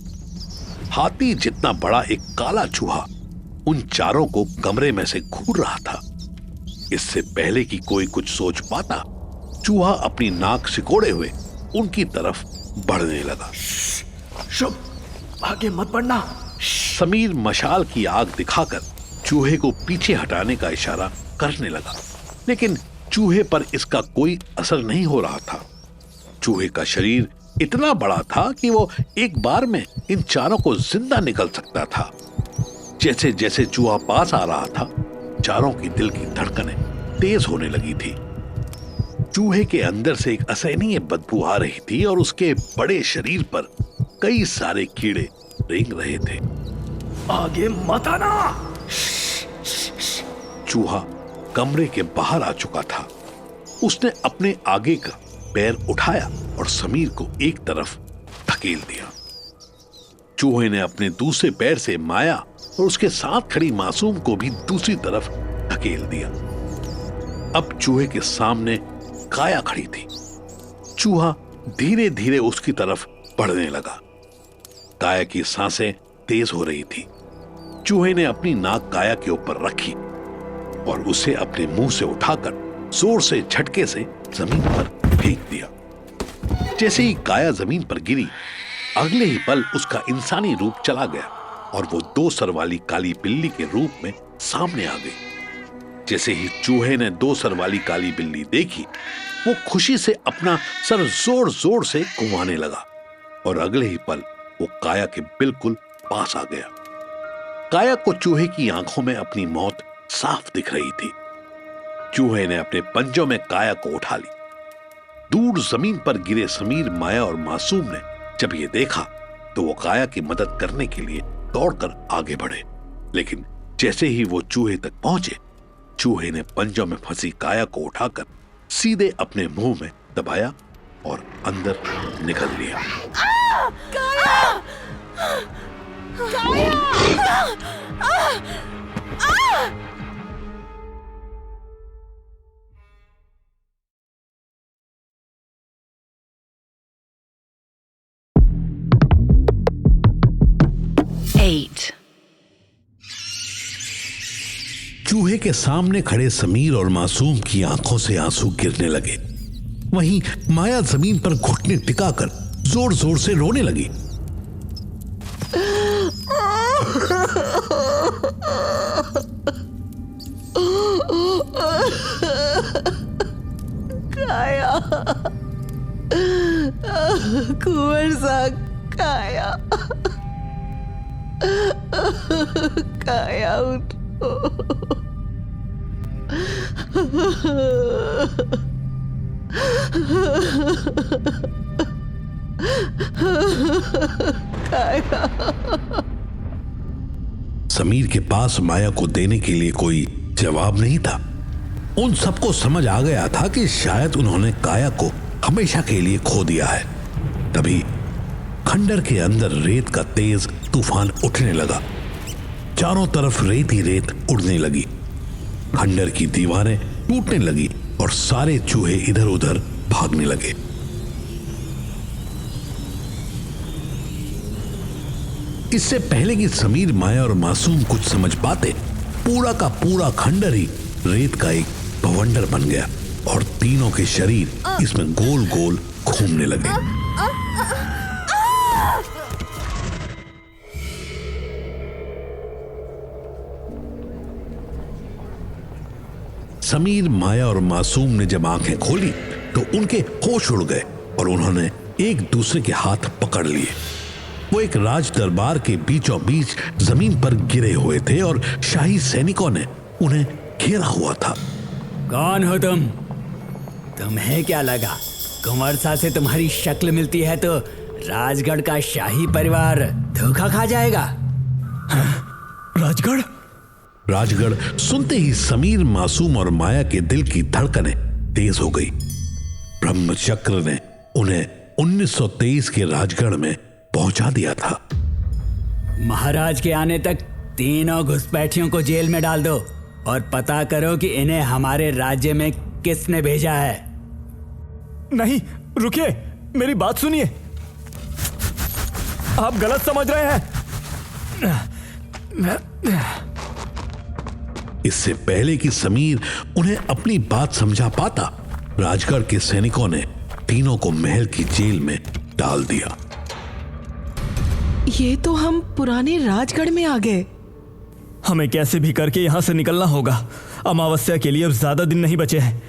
Speaker 2: हाथी जितना बड़ा एक काला चूहा उन चारों को कमरे में से घूर रहा था। इससे पहले कि कोई कुछ सोच पाता, चूहा अपनी नाक सिकोड़े हुए उनकी तरफ बढ़ने लगा।
Speaker 5: शुभ, आगे मत बढ़ना।
Speaker 2: समीर मशाल की आग दिखाकर चूहे को पीछे हटाने का इशारा करने लगा, लेकिन चूहे पर इसका कोई असर नहीं हो रहा था। चूहे का शरीर इतना बड़ा था कि वो एक बार में इन चारों को जिंदा निकल सकता था। जैसे जैसे चूहा पास आ रहा था, चारों की दिल की धड़कनें तेज होने लगी थी। चूहे के अंदर से एक असहनीय बदबू आ रही थी और उसके बड़े शरीर पर कई सारे कीड़े रेंग रहे थे।
Speaker 5: आगे मत आना।
Speaker 2: चूहा कमरे के बाहर आ चुका था। उसने अपने आगे का पैर उठाया और समीर को एक तरफ धकेल दिया। चूहे ने अपने दूसरे पैर से माया और उसके साथ खड़ी मासूम को भी दूसरी तरफ धकेल दिया। अब चूहे के सामने काया खड़ी थी। चूहा धीरे धीरे उसकी तरफ बढ़ने लगा। काया की सांसें तेज हो रही थी। चूहे ने अपनी नाक काया के ऊपर रखी और उसे अपने मुंह से उठाकर जोर से झटके से जमीन पर फेंक दिया। जैसे ही काया जमीन पर गिरी, अगले ही पल उसका इंसानी रूप चला गया और वो 2 सर वाली काली बिल्ली के रूप में सामने आ गई। जैसे ही चूहे ने 2 सर वाली काली बिल्ली देखी, वो खुशी से अपना सर जोर जोर से घुमाने लगा और अगले ही पल वो काया के बिल्कुल पास आ गया। काया को चूहे की आंखों में अपनी मौत साफ दिख रही थी। चूहे ने अपने पंजों में काया को उठा ली। दूर जमीन पर गिरे समीर, माया और मासूम ने जब ये देखा तो वो काया की मदद करने के लिए दौड़कर आगे बढ़े, लेकिन जैसे ही वो चूहे तक पहुंचे, चूहे ने पंजों में फंसी काया को उठाकर सीधे अपने मुंह में दबाया और अंदर निकल लिया।
Speaker 7: काया! काया!
Speaker 2: चूहे के सामने खड़े समीर और मासूम की आंखों से आंसू गिरने लगे। वहीं माया जमीन पर घुटने टिकाकर जोर जोर से रोने लगी।
Speaker 7: काया, कुंवर सा काया, काया उठो। काया।
Speaker 2: समीर के पास माया को देने के लिए कोई जवाब नहीं था। उन सबको समझ आ गया था कि शायद उन्होंने काया को हमेशा के लिए खो दिया है। तभी खंडर के अंदर रेत का तेज तूफान उठने लगा। चारों तरफ रेत ही रेत उड़ने लगी। खंडर की दीवारें टूटने लगी और सारे चूहे इधर उधर भागने लगे। इससे पहले कि समीर, माया और मासूम कुछ समझ पाते, पूरा का पूरा खंडर ही रेत का एक भवंडर बन गया और तीनों के शरीर इसमें गोल गोल घूमने लगे। समीर, माया और मासूम ने जब आंखें खोली तो उनके होश उड़ गए और उन्होंने एक दूसरे के हाथ पकड़ लिए। वो एक राज दरबार के बीचों बीच जमीन पर गिरे हुए थे और शाही सैनिकों ने उन्हें घेरा हुआ था।
Speaker 9: कौन हो तुम? तुम्हें क्या लगा कुंवर सा से तुम्हारी शक्ल मिलती है तो राजगढ़ का शाही परिवार धोखा खा जाएगा?
Speaker 5: राजगढ़?
Speaker 2: राजगढ़ सुनते ही समीर, मासूम और माया के दिल की धड़कनें तेज हो गई। ब्रह्मचक्र ने उन्हें 1923 के राजगढ़ में पहुंचा दिया था।
Speaker 9: महाराज के आने तक तीनों घुसपैठियों को जेल में डाल दो और पता करो कि इन्हें हमारे राज्य में किसने भेजा है।
Speaker 5: नहीं, रुकिए, मेरी बात सुनिए। आप गलत समझ रहे हैं।
Speaker 2: इससे पहले कि समीर उन्हें अपनी बात समझा पाता, राजगढ़ के सैनिकों ने तीनों को महल की जेल में डाल दिया।
Speaker 7: ये तो हम पुराने राजगढ़ में आ गए।
Speaker 5: हमें कैसे भी करके यहां से निकलना होगा। अमावस्या के लिए अब ज्यादा दिन नहीं बचे हैं।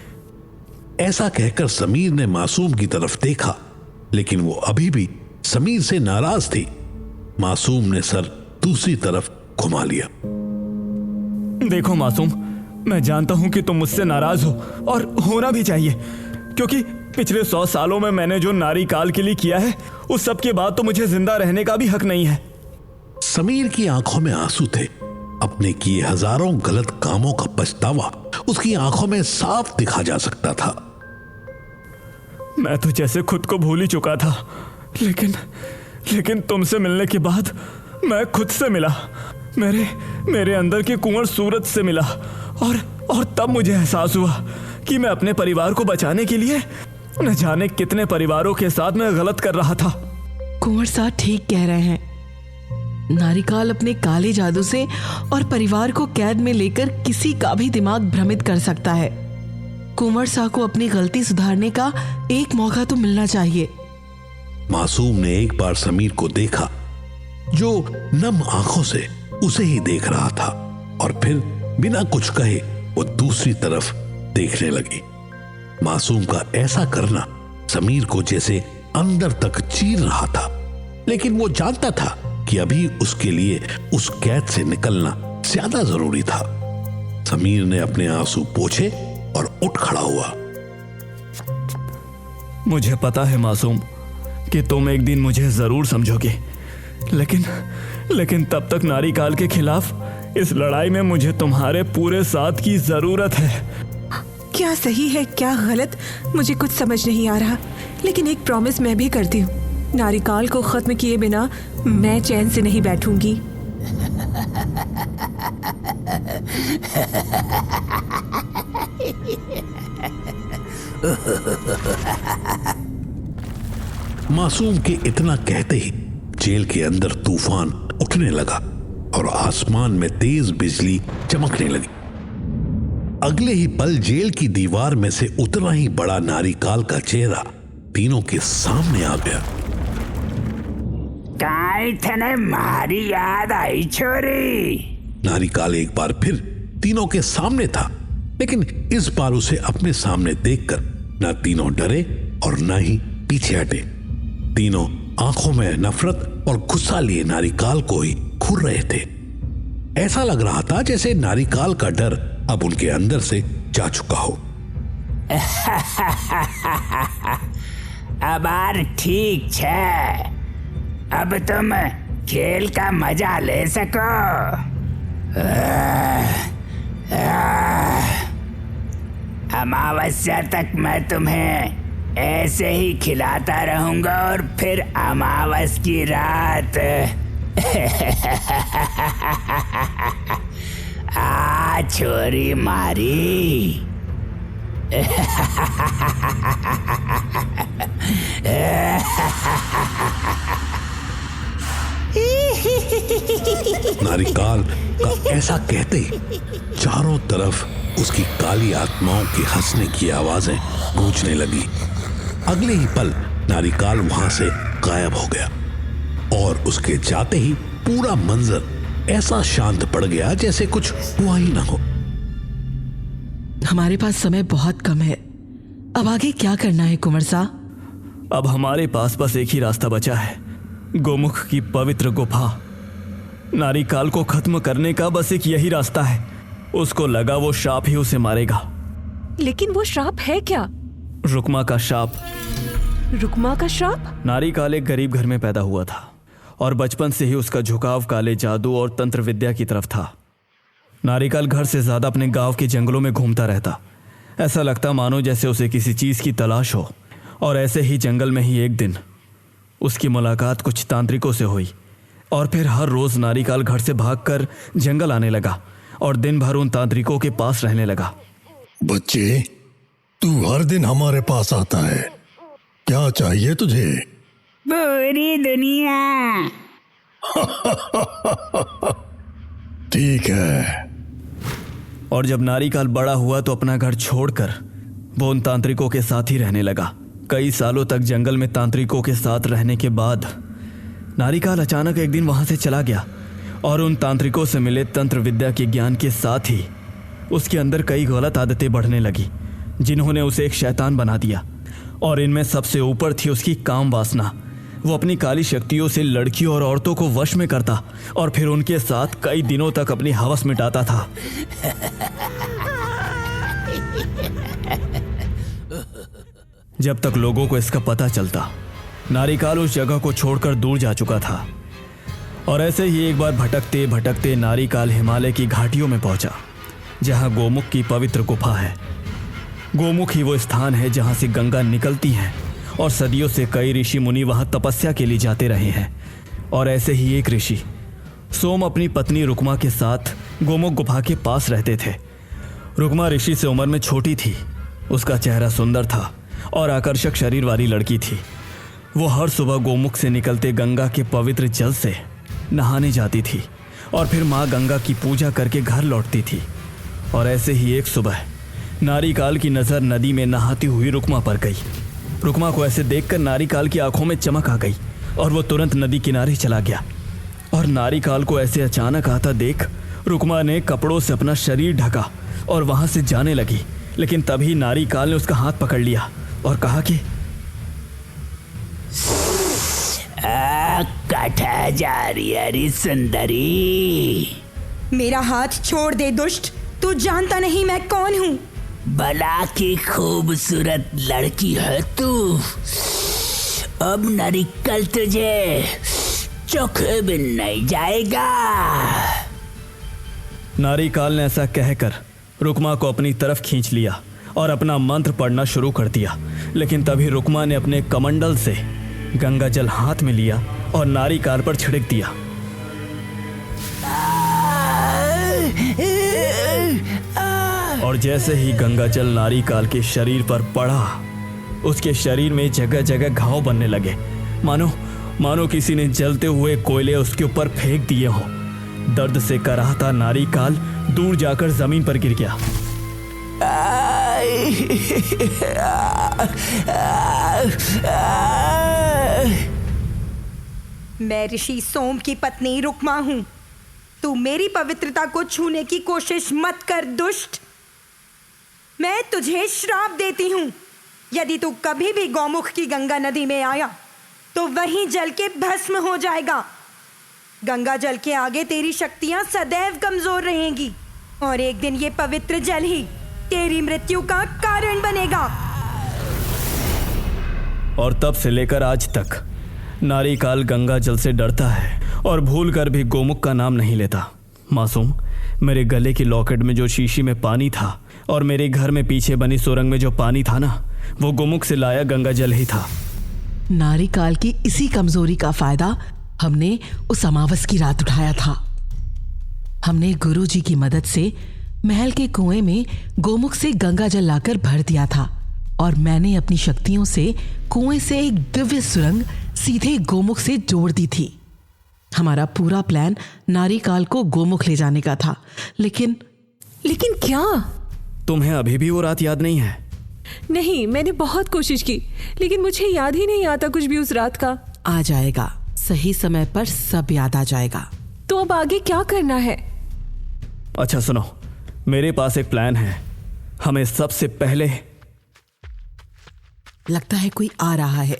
Speaker 2: ऐसा कहकर समीर ने मासूम की तरफ देखा, लेकिन वो अभी भी समीर से नाराज थी। मासूम ने सर दूसरी तरफ घुमा लिया।
Speaker 5: देखो मासूम, मैं जानता हूं कि तुम मुझसे नाराज हो और होना भी चाहिए, क्योंकि पिछले 100 सालों में मैंने जो नारी काल के लिए किया है, उस सब के बाद तो मुझे जिंदा रहने का भी हक नहीं है।
Speaker 2: समीर की आंखों में आंसू थे। अपने किए हजारों गलत कामों का पछतावा उसकी आंखों में साफ दिखा जा सकता था।
Speaker 5: मैं तो जैसे खुद को भूल ही चुका था, लेकिन तुमसे मिलने के बाद मैं खुद से मिला। मेरे अंदर के कुंवर सूरत से मिला और तब मुझे एहसास हुआ कि मैं अपने परिवार को बचाने के लिए न जाने कितने परिवारों के साथ मैं गलत कर रहा था।
Speaker 7: कुंवर साहब ठीक कह रहे हैं। नारिकाल अपने काले जादू से और परिवार को कैद में लेकर किसी का भी दिमाग भ्रमित कर सकता है। कुंवर शाह को अपनी गलती सुधारने का एक मौका तो मिलना चाहिए।
Speaker 2: मासूम ने एक बार समीर को देखा, जो नम आंखों से उसे ही देख रहा था, और फिर बिना कुछ कहे वो दूसरी तरफ देखने लगी। मासूम का ऐसा करना समीर को जैसे अंदर तक चीर रहा था, लेकिन वो जानता था कि अभी उसके लिए उस कैद से निकलना ज्यादा जरूरी था। समीर ने अपने आंसू पोंछे और उठ खड़ा हुआ।
Speaker 5: मुझे पता है मासूम कि तुम एक दिन मुझे जरूर समझोगे, लेकिन तब तक नारिकाल के खिलाफ इस लड़ाई में मुझे तुम्हारे पूरे साथ की जरूरत है।
Speaker 10: क्या सही है क्या गलत मुझे कुछ समझ नहीं आ रहा, लेकिन एक प्रॉमिस मैं भी करती हूँ, नारिकाल को खत्म किए बिना मैं चैन से नहीं बैठूंगी।
Speaker 2: मासूम के इतना कहते ही जेल के अंदर तूफान उठने लगा और आसमान में तेज बिजली चमकने लगी। अगले ही पल जेल की दीवार में से उतना ही बड़ा नारिकाल का चेहरा तीनों के सामने आ गया।
Speaker 9: काई थने मारी याद आई छोरी।
Speaker 2: नारिकाल एक बार फिर तीनों के सामने था, लेकिन इस बार उसे अपने सामने देखकर न तीनों डरे और न ही पीछे हटे। तीनों आंखों में नफरत और गुस्सा लिए नारिकाल को ही घूर रहे थे। ऐसा लग रहा था जैसे नारिकाल का डर अब उनके अंदर से जा चुका हो।
Speaker 9: अबार ठीक छे, अब तुम खेल का मजा ले सको। अमावस्या तक मैं तुम्हें ऐसे ही खिलाता रहूंगा और फिर अमावस की रात आ छोरी मारी।
Speaker 2: नारिकाल का ऐसा कहते ही चारों तरफ उसकी काली आत्माओं के हंसने की आवाजें गूंजने लगी। अगले ही पल नारिकाल वहां से गायब हो गया और उसके जाते ही पूरा मंजर ऐसा शांत पड़ गया जैसे कुछ हुआ ही ना हो।
Speaker 7: हमारे पास समय बहुत कम है, अब आगे क्या करना है कुंवर शाह?
Speaker 5: अब हमारे पास बस एक ही रास्ता बचा है, गोमुख की पवित्र गुफा। नारिकाल को खत्म करने का बस एक यही रास्ता है। उसको लगा वो श्राप ही उसे मारेगा।
Speaker 10: लेकिन वो श्राप है क्या?
Speaker 5: रुकमा का श्राप।
Speaker 10: रुकमा का श्राप?
Speaker 5: नारिकाल एक गरीब घर में पैदा हुआ था और बचपन से ही उसका झुकाव काले जादू और तंत्र विद्या की तरफ था। नारिकाल घर से ज्यादा अपने गांव के जंगलों में घूमता रहता। ऐसा लगता मानो जैसे उसे किसी चीज की तलाश हो। और ऐसे ही जंगल में ही एक दिन उसकी मुलाकात कुछ तांत्रिकों से हुई और फिर हर रोज नारिकाल घर से भागकर जंगल आने लगा और दिन भर उन तांत्रिकों के पास रहने लगा।
Speaker 11: बच्चे, तू हर दिन हमारे पास आता है, क्या चाहिए तुझे?
Speaker 9: पूरी दुनिया।
Speaker 11: ठीक है।
Speaker 5: और जब नारिकाल बड़ा हुआ तो अपना घर छोड़कर वो उन तांत्रिकों के साथ ही रहने लगा। कई सालों तक जंगल में तांत्रिकों के साथ रहने के बाद नारिकाल अचानक एक दिन वहां से चला गया और उन तांत्रिकों से मिले तंत्र विद्या के ज्ञान के साथ ही उसके अंदर कई गलत आदतें बढ़ने लगी, जिन्होंने उसे एक शैतान बना दिया। और इनमें सबसे ऊपर थी उसकी काम वासना। वो अपनी काली शक्तियों से लड़कियों और औरतों को वश में करता और फिर उनके साथ कई दिनों तक अपनी हवस मिटाता था। जब तक लोगों को इसका पता चलता, नारिकाल उस जगह को छोड़कर दूर जा चुका था। और ऐसे ही एक बार भटकते भटकते नारिकाल हिमालय की घाटियों में पहुंचा, जहां गोमुख की पवित्र गुफा है। गोमुख ही वो स्थान है जहां से गंगा निकलती है और सदियों से कई ऋषि मुनि वहां तपस्या के लिए जाते रहे हैं। और ऐसे ही एक ऋषि सोम अपनी पत्नी रुक्मा के साथ गोमुख गुफा के पास रहते थे। रुक्मा ऋषि से उम्र में छोटी थी, उसका चेहरा सुंदर था और आकर्षक शरीर वाली लड़की थी। वो हर सुबह गोमुख से निकलते गंगा के पवित्र जल से नहाने जाती थी और फिर माँ गंगा की पूजा करके घर लौटती थी। और ऐसे ही एक सुबह नारीकाल की नज़र नदी में नहाती हुई रुक्मा पर गई। रुक्मा को ऐसे देखकर नारीकाल की आंखों में चमक आ गई और वो तुरंत नदी किनारे चला गया। और नारीकाल को ऐसे अचानक आता देख रुक्मा ने कपड़ों से अपना शरीर ढका और वहां से जाने लगी। लेकिन तभी नारीकाल ने उसका हाथ पकड़ लिया और कहा कि
Speaker 9: कठा जा रही अरे सुंदरी।
Speaker 12: मेरा हाथ छोड़ दे दुष्ट, तू जानता नहीं मैं कौन हूँ।
Speaker 9: भला की खूबसूरत लड़की है तू, अब नारिकल तुझे चोखे भी नहीं जाएगा।
Speaker 5: नारीकाल ने ऐसा कहकर रुक्मा को अपनी तरफ खींच लिया और अपना मंत्र पढ़ना शुरू कर दिया। लेकिन तभी रुक्मा ने अपने कमंडल से गंगा जल हाथ में लिया और नारीकाल पर छिड़क दिया। और जैसे ही गंगा जल नारीकाल के शरीर पर पड़ा, उसके शरीर में जगह जगह घाव बनने लगे, मानो किसी ने जलते हुए कोयले उसके ऊपर फेंक दिए हों। दर्द से कराहता नारीकाल दूर जाकर जमीन पर गिर गया।
Speaker 12: मैं ऋषि सोम की पत्नी रुक्मा हूँ। तू मेरी पवित्रता को छूने की कोशिश मत कर दुष्ट। मैं तुझे श्राप देती हूँ, यदि तू कभी भी गौमुख की गंगा नदी में आया तो वहीं जल के भस्म हो जाएगा। गंगा जल के आगे तेरी शक्तियां सदैव कमजोर रहेंगी और एक दिन ये पवित्र जल ही तेरी मृत्यु का कारण बनेगा।
Speaker 5: और तब से लेकर आज तक नारीकाल गंगा जल से डरता है और भूलकर भी गोमुख का नाम नहीं लेता। मासूम, मेरे गले की लॉकेट में जो शीशी में पानी था और मेरे घर में पीछे बनी सुरंग में जो पानी था ना, वो गोमुख से लाया गंगा जल ही था।
Speaker 1: नारीकाल की इसी कमजोरी का फायदा हमने उस अमावस की रात उठाया था। हमने गुरुजी की मदद से महल के कुएं में गोमुख से गंगा जल लाकर भर दिया था और मैंने अपनी शक्तियों से कुएं से एक दिव्य सुरंग सीधे गोमुख से जोड़ दी थी। हमारा पूरा प्लान नारीकाल को गोमुख ले जाने का था। लेकिन
Speaker 10: क्या?
Speaker 5: तुम्हें अभी भी वो रात याद नहीं है?
Speaker 10: नहीं, मैंने बहुत कोशिश की लेकिन मुझे याद ही नहीं आता कुछ भी उस रात का।
Speaker 1: आ जाएगा, सही समय पर सब याद आ जाएगा।
Speaker 10: तो अब आगे क्या करना है?
Speaker 5: अच्छा सुनो, मेरे पास एक प्लान है। हमें सबसे पहले
Speaker 1: लगता है कोई आ रहा है।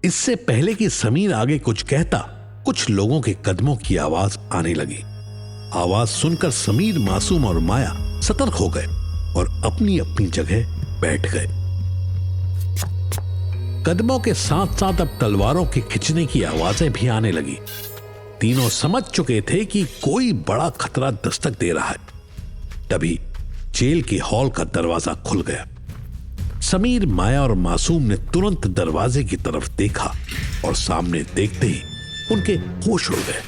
Speaker 2: इससे पहले कि समीर आगे कुछ कहता, कुछ लोगों के कदमों की आवाज आने लगी। आवाज सुनकर समीर, मासूम और माया सतर्क हो गए और अपनी अपनी जगह बैठ गए। कदमों के साथ साथ अब तलवारों के खिंचने की आवाजें भी आने लगी। तीनों समझ चुके थे कि कोई बड़ा खतरा दस्तक दे रहा है। तभी जेल के हॉल का दरवाजा खुल गया। समीर, माया और मासूम ने तुरंत दरवाजे की तरफ देखा और सामने देखते ही उनके होश उड़ गए।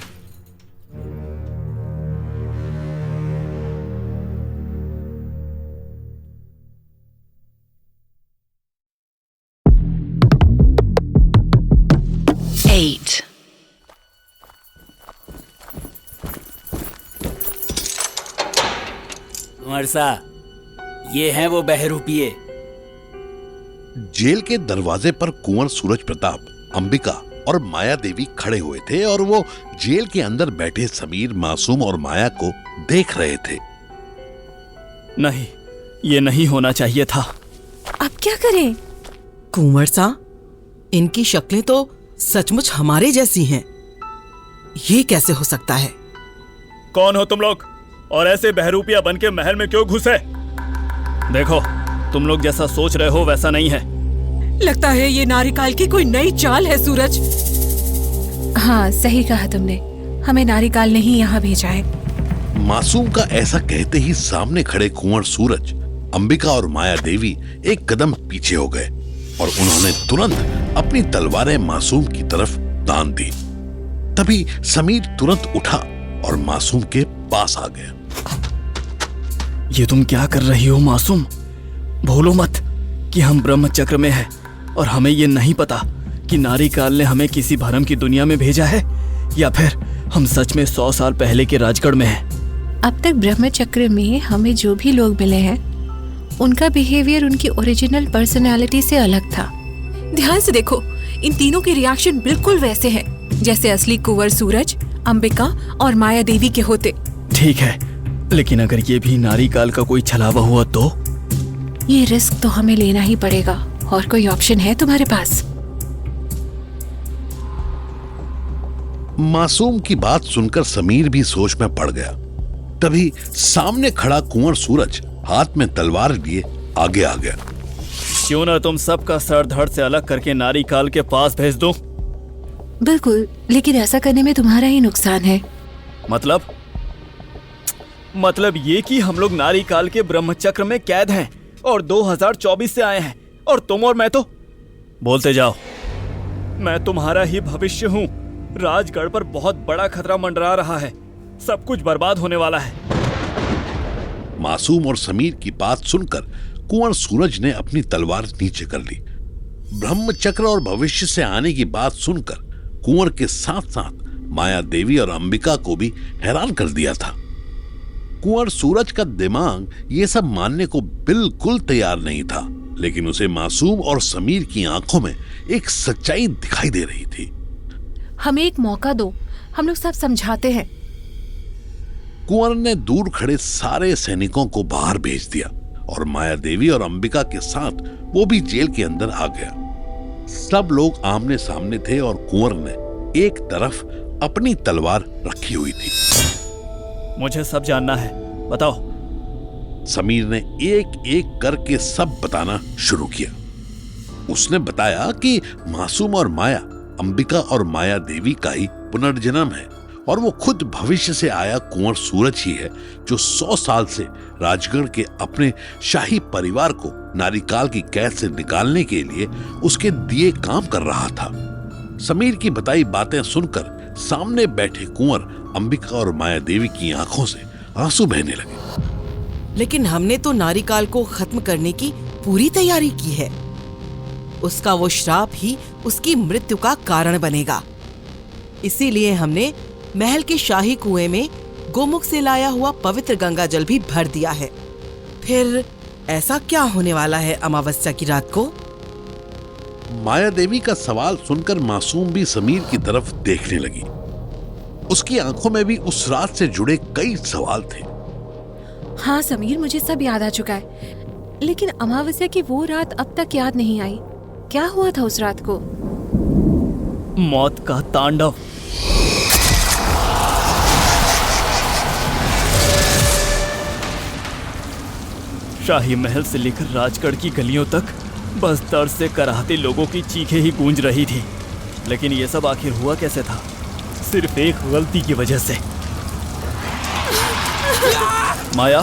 Speaker 9: कुंवर सा, ये हैं वो बहरूपिये।
Speaker 2: जेल के दरवाजे पर कुंवर सूरज प्रताप, अंबिका और माया देवी खड़े हुए थे और वो जेल के अंदर बैठे समीर, मासूम और माया को देख रहे थे।
Speaker 5: नहीं, ये नहीं होना चाहिए था।
Speaker 10: अब क्या करें?
Speaker 1: कुंवर सा, इनकी शक्लें तो सचमुच हमारे जैसी हैं। ये कैसे हो सकता है?
Speaker 5: कौन हो तुम लोग और ऐसे बहरूपिया बन के महल में क्यों घुसे? देखो, तुम लोग जैसा सोच रहे हो वैसा नहीं है।
Speaker 10: लगता है ये नारीकाल की कोई नई चाल है सूरज।
Speaker 3: हाँ, सही कहा तुमने। हमें नारीकाल ने ही यहाँ भेजा है।
Speaker 2: मासूम का ऐसा कहते ही सामने खड़े कुंवर सूरज, अंबिका और माया देवी एक कदम पीछे हो गए और उन्होंने तुरंत अपनी तलवारें मासूम की तरफ तान दी। तभी समीर तुरंत उठा और मासूम के पास आ गया।
Speaker 5: ये तुम क्या कर रही हो मासूम? भूलो मत कि हम ब्रह्म चक्र में हैं और हमें ये नहीं पता कि नारीकाल ने हमें किसी भरम की दुनिया में भेजा है या फिर हम सच में 100 साल पहले के राजगढ़ में हैं।
Speaker 3: अब तक ब्रह्मचक्र में हमें जो भी लोग मिले हैं उनका बिहेवियर उनकी ओरिजिनल पर्सनालिटी से अलग था। ध्यान से देखो, इन तीनों के रिएक्शन बिल्कुल वैसे हैं जैसे असली कुंवर सूरज, अंबिका और माया देवी के होते।
Speaker 5: ठीक है, लेकिन अगर ये भी नारी काल का कोई छलावा हुआ तो?
Speaker 3: ये रिस्क तो हमें लेना ही पड़ेगा। और कोई ऑप्शन है तुम्हारे पास?
Speaker 2: मासूम की बात सुनकर समीर भी सोच में पड़ गया। तभी सामने खड़ा कुंवर सूरज हाथ में तलवार लिए आगे आ गया।
Speaker 5: क्यों ना तुम सबका सर धड़ से अलग करके नारी काल के पास भेज दो?
Speaker 3: बिल्कुल, लेकिन ऐसा करने में तुम्हारा ही नुकसान है।
Speaker 5: मतलब ये कि हम लोग नारी काल के ब्रह्मचक्र में कैद हैं और 2024 से आए हैं, और तुम और मैं तो बोलते जाओ। मैं तुम्हारा ही भविष्य हूँ। राजगढ़ पर बहुत बड़ा खतरा मंडरा रहा है, सब कुछ बर्बाद होने वाला है।
Speaker 2: मासूम और समीर की बात सुनकर कुंवर सूरज ने अपनी तलवार नीचे कर ली। ब्रह्मचक्र और भविष्य से आने की बात सुनकर कुंवर के साथ साथ माया देवी और अंबिका को भी हैरान कर दिया था। कुंवर सूरज का दिमाग ये सब मानने को बिल्कुल तैयार नहीं था, लेकिन उसे मासूम और समीर की आंखों में एक सच्चाई दिखाई दे रही थी।
Speaker 3: हमें एक मौका दो, हम लोग सब समझाते हैं।
Speaker 2: कुंवर ने दूर खड़े सारे सैनिकों को बाहर भेज दिया और माया देवी और अंबिका के साथ वो भी जेल के अंदर आ गया। सब लोग आमने सामने थे और कुंवर ने एक तरफ अपनी तलवार रखी हुई थी।
Speaker 5: मुझे सब जानना है, बताओ।
Speaker 2: समीर ने एक एक करके सब बताना शुरू किया। उसने बताया कि मासूम और माया अंबिका और माया देवी का ही पुनर्जन्म है और वो खुद भविष्य से आया कुंवर सूरज ही है जो 100 साल से राजगढ़ के अपने शाही परिवार को नारीकाल की कैद से निकालने के लिए उसके दिए काम कर रहा था। समीर की बताई बातें सुनकर सामने बैठे कुंवर अंबिका और माया देवी की आंखों से आंसू बहने लगे।
Speaker 7: लेकिन हमने तो नारीकाल को खत्म करने की पूरी तैयारी की है। उसका वो श्राप ही उसकी मृत्यु का कारण बनेगा। इसीलिए हमने महल के शाही कुएं में गोमुख से लाया हुआ पवित्र गंगा जल भी भर दिया है। फिर ऐसा क्या होने वाला है अमावस्या की रात को?
Speaker 2: माया देवी का सवाल सुनकर मासूम भी समीर की तरफ देखने लगी। उसकी आंखों में भी उस रात से जुड़े कई सवाल थे।
Speaker 3: हाँ समीर, मुझे सब याद आ चुका है, लेकिन अमावस्या की वो रात अब तक याद नहीं आई। क्या हुआ था उस रात को?
Speaker 5: मौत का तांडव। शाही महल से लेकर राजगढ़ की गलियों तक बस दर्द से कराहते लोगों की चीखें ही गूंज रही थी। लेकिन ये सब आखिर हुआ कैसे था? सिर्फ एक गलती की वजह से। माया,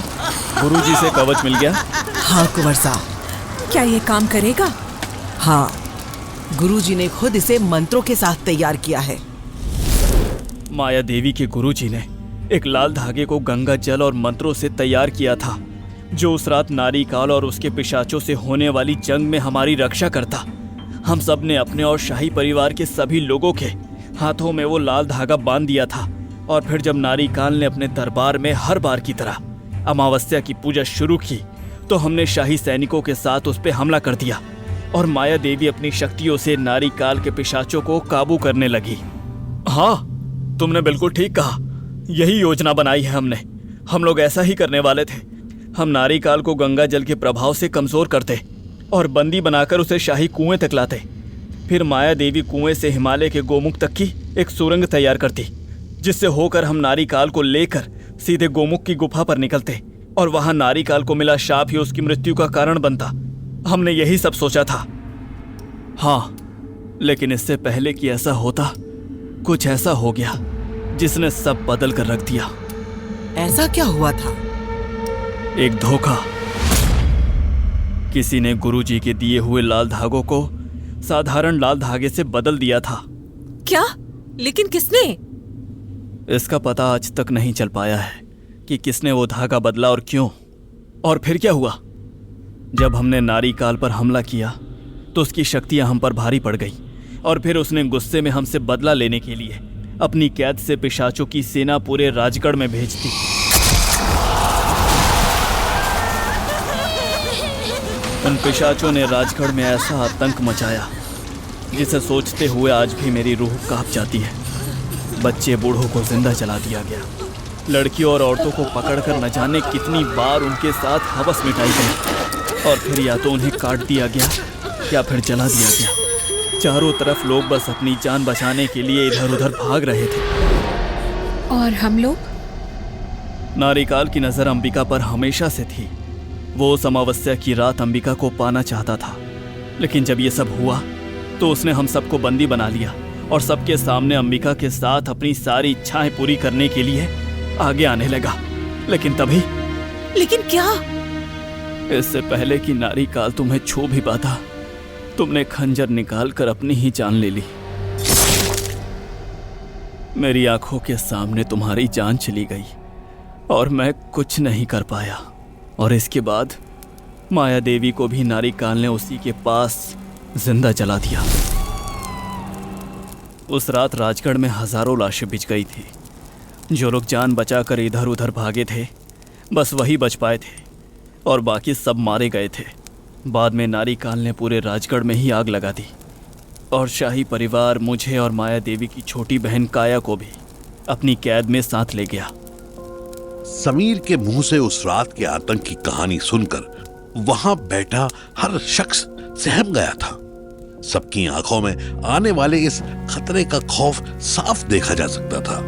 Speaker 5: गुरुजी से कवच मिल गया?
Speaker 7: हाँ कुंवर साहब।
Speaker 10: क्या ये काम करेगा?
Speaker 7: हाँ, गुरुजी ने खुद इसे मंत्रों के साथ तैयार किया है।
Speaker 5: माया देवी के गुरुजी ने एक लाल धागे को गंगा जल और मंत्रों से तैयार किया था, जो उस रात नारी काल और उसके पिशाचों से होने वाली जंग में हमारी रक्षा करता। हम सब ने अपने और शाही परिवार के सभी लोगों के हाथों में वो लाल धागा बांध दिया था। और फिर जब नारी काल ने अपने दरबार में हर बार की तरह अमावस्या की पूजा शुरू की, तो हमने शाही सैनिकों के साथ उस पर हमला कर दिया और माया देवी अपनी शक्तियों से नारी काल के पिशाचों को काबू करने लगी। हाँ, तुमने बिल्कुल ठीक कहा। यही योजना बनाई है हमने। हम लोग ऐसा ही करने वाले थे। हम नारी काल को गंगा जल के प्रभाव से कमजोर करते और बंदी बनाकर उसे शाही कुएं तक लाते। फिर माया देवी कुएं से हिमालय के गोमुख तक की एक सुरंग तैयार करती, जिससे होकर हम नारी काल को लेकर सीधे गोमुख की गुफा पर निकलते और वहां नारी काल को मिला शाप ही उसकी मृत्यु का कारण बनता। हमने यही सब सोचा था। हाँ, लेकिन इससे पहले कि ऐसा होता, कुछ ऐसा हो गया जिसने सब बदल कर रख दिया।
Speaker 7: ऐसा क्या हुआ था?
Speaker 5: एक धोखा। किसी ने गुरुजी के दिए हुए लाल धागों को साधारण लाल धागे से बदल दिया था।
Speaker 3: क्या? लेकिन किसने?
Speaker 5: इसका पता आज तक नहीं चल पाया है कि किसने वो धागा बदला और क्यों। और फिर क्या हुआ? जब हमने नारी काल पर हमला किया तो उसकी शक्तियां हम पर भारी पड़ गई और फिर उसने गुस्से में हमसे बदला लेने के लिए अपनी कैद से पिशाचों की सेना पूरे राजगढ़ में भेजती। उन पिशाचों ने राजगढ़ में ऐसा आतंक मचाया जिसे सोचते हुए आज भी मेरी रूह कांप जाती है। बच्चे बूढ़ों को जिंदा जला दिया गया। लड़कियों और औरतों को पकड़कर न जाने कितनी बार उनके साथ हवस मिटाई गई और फिर या तो उन्हें काट दिया गया या फिर जला दिया गया। चारों तरफ लोग बस अपनी जान बचाने के लिए इधर उधर भाग रहे थे।
Speaker 3: और हम लोग?
Speaker 5: नारिकाल की नजर अंबिका पर हमेशा से थी। वो उस अमावस्या की रात अंबिका को पाना चाहता था, लेकिन जब ये सब हुआ तो उसने हम सबको बंदी बना लिया और सबके सामने अंबिका के साथ अपनी सारी इच्छाएं पूरी करने के लिए आगे आने लगा। लेकिन तभी
Speaker 3: लेकिन क्या?
Speaker 5: इससे पहले कि नारिकाल तुम्हें छू भी पाता, तुमने खंजर निकालकर अपनी ही जान ले ली। मेरी आंखों के सामने तुम्हारी जान चली गई और मैं कुछ नहीं कर पाया। और इसके बाद माया देवी को भी नारिकाल ने उसी के पास जिंदा जला दिया। उस रात राजगढ़ में हजारों लाशें बिछ गई थी। जो लोग जान बचाकर इधर उधर भागे थे बस वही बच पाए थे और बाकी सब मारे गए थे। बाद में नारिकाल ने पूरे राजगढ़ में ही आग लगा दी और शाही परिवार मुझे और माया देवी की छोटी बहन काया को भी अपनी कैद में साथ ले गया।
Speaker 2: समीर के मुंह से उस रात के आतंक की कहानी सुनकर वहां बैठा हर शख्स सहम गया था। सबकी आंखों में आने वाले इस खतरे का खौफ साफ देखा जा सकता था।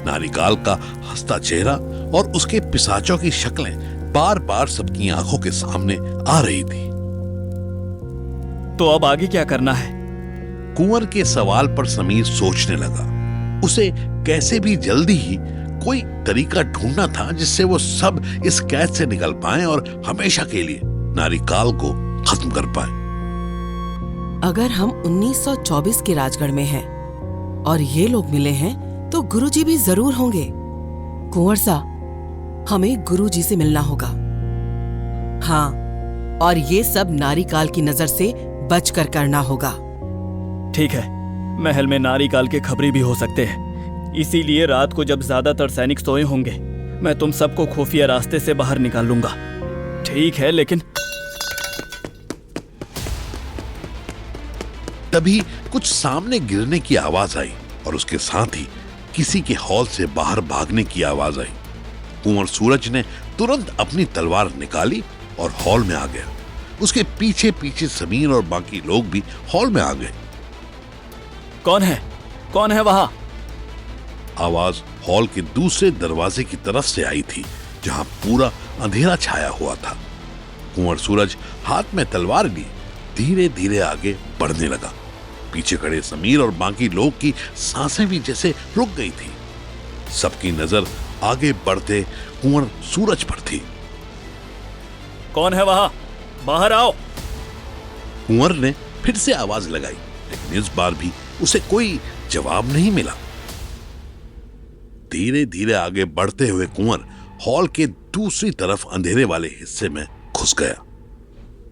Speaker 2: नारिकाल का हंसता चेहरा और उसके पिशाचों की शक्लें बार बार सबकी आंखों के सामने आ रही थी।
Speaker 5: तो अब आगे क्या करना है?
Speaker 2: कुंवर के सवाल पर समीर सोचने लगा। उसे कैसे भी जल्दी ही कोई तरीका ढूंढना था जिससे वो सब इस कैद से निकल पाएं और हमेशा के लिए नारिकाल को खत्म कर पाए।
Speaker 7: अगर हम 1924 के राजगढ़ में हैं और ये लोग मिले हैं तो गुरुजी भी जरूर होंगे। कुंवर सा, हमें गुरुजी से मिलना होगा। हाँ, और ये सब नारिकाल की नजर से बचकर करना होगा।
Speaker 5: ठीक है, महल में नारिकाल के खबरी भी हो सकते हैं, इसीलिए रात को जब ज्यादातर सैनिक सोए होंगे मैं तुम सबको खुफिया रास्ते से बाहर निकाल लूंगा। ठीक है, लेकिन
Speaker 2: तभी कुछ सामने गिरने की आवाज आई और उसके साथ ही किसी के हॉल से बाहर भागने की आवाज आई। कुंवर सूरज ने तुरंत अपनी तलवार निकाली और हॉल में आ गया। उसके पीछे पीछे समीर और बाकी लोग भी हॉल में आ गए।
Speaker 5: कौन है? कौन है वहां?
Speaker 2: आवाज हॉल के दूसरे दरवाजे की तरफ से आई थी जहां पूरा अंधेरा छाया हुआ था। कुंवर सूरज हाथ में तलवार लिए धीरे धीरे आगे बढ़ने लगा। पीछे खड़े समीर और बाकी लोग की सांसें भी जैसे रुक गई थी। सबकी नजर आगे बढ़ते कुंवर सूरज पर थी।
Speaker 5: कौन है वहां? बाहर आओ।
Speaker 2: कुंवर ने फिर से आवाज लगाई, लेकिन इस बार भी उसे कोई जवाब नहीं मिला। धीरे धीरे आगे बढ़ते हुए कुंवर हॉल के दूसरी तरफ अंधेरे वाले हिस्से में घुस गया।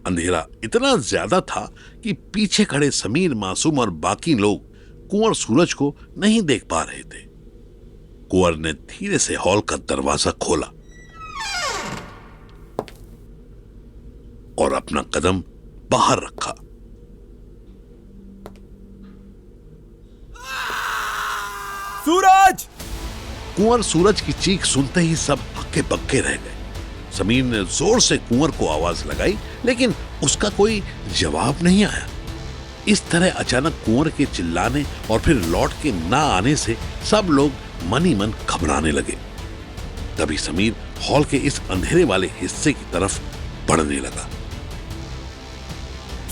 Speaker 2: अंधेरा इतना ज्यादा था कि पीछे खड़े समीर, मासूम और बाकी लोग कुंवर सूरज को नहीं देख पा रहे थे। कुंवर ने धीरे से हॉल का दरवाजा खोला और अपना कदम बाहर रखा।
Speaker 5: सूरज!
Speaker 2: कुंवर सूरज की चीख सुनते ही सब हक्के बक्के रह गए। समीर ने जोर से कुंवर को आवाज लगाई, लेकिन उसका कोई जवाब नहीं आया। इस तरह अचानक कुंवर के चिल्लाने और फिर लौट के ना आने से सब लोग मन ही मन घबराने लगे। तभी समीर हॉल के इस अंधेरे वाले हिस्से की तरफ बढ़ने लगा।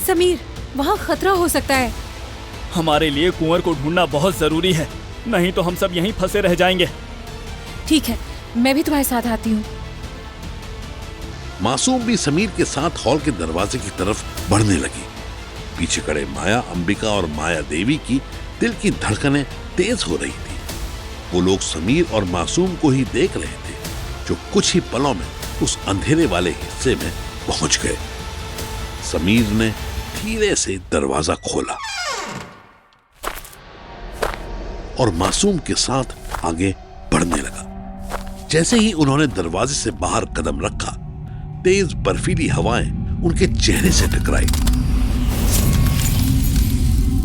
Speaker 3: समीर, वहाँ खतरा हो सकता है।
Speaker 5: हमारे लिए कुंवर को ढूंढना बहुत जरूरी है, नहीं तो हम सब यहीं फंसे रह जाएंगे।
Speaker 3: ठीक है, मैं भी तुम्हारे साथ आती हूँ।
Speaker 2: मासूम भी समीर के साथ हॉल के दरवाजे की तरफ बढ़ने लगी। पीछे खड़े माया, अंबिका और माया देवी की दिल की धड़कनें तेज हो रही थी। वो लोग समीर और मासूम को ही देख रहे थे, जो कुछ ही पलों में उस अंधेरे वाले हिस्से में पहुंच गए। समीर ने धीरे से दरवाजा खोला और मासूम के साथ आगे बढ़ने लगा। जैसे ही उन्होंने दरवाजे से बाहर कदम रखा, तेज बर्फीली हवाएं उनके चेहरे से टकराई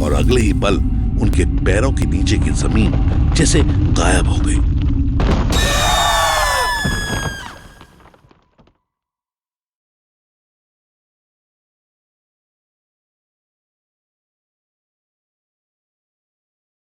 Speaker 2: और अगले ही पल उनके पैरों के नीचे की जमीन जैसे गायब हो गई।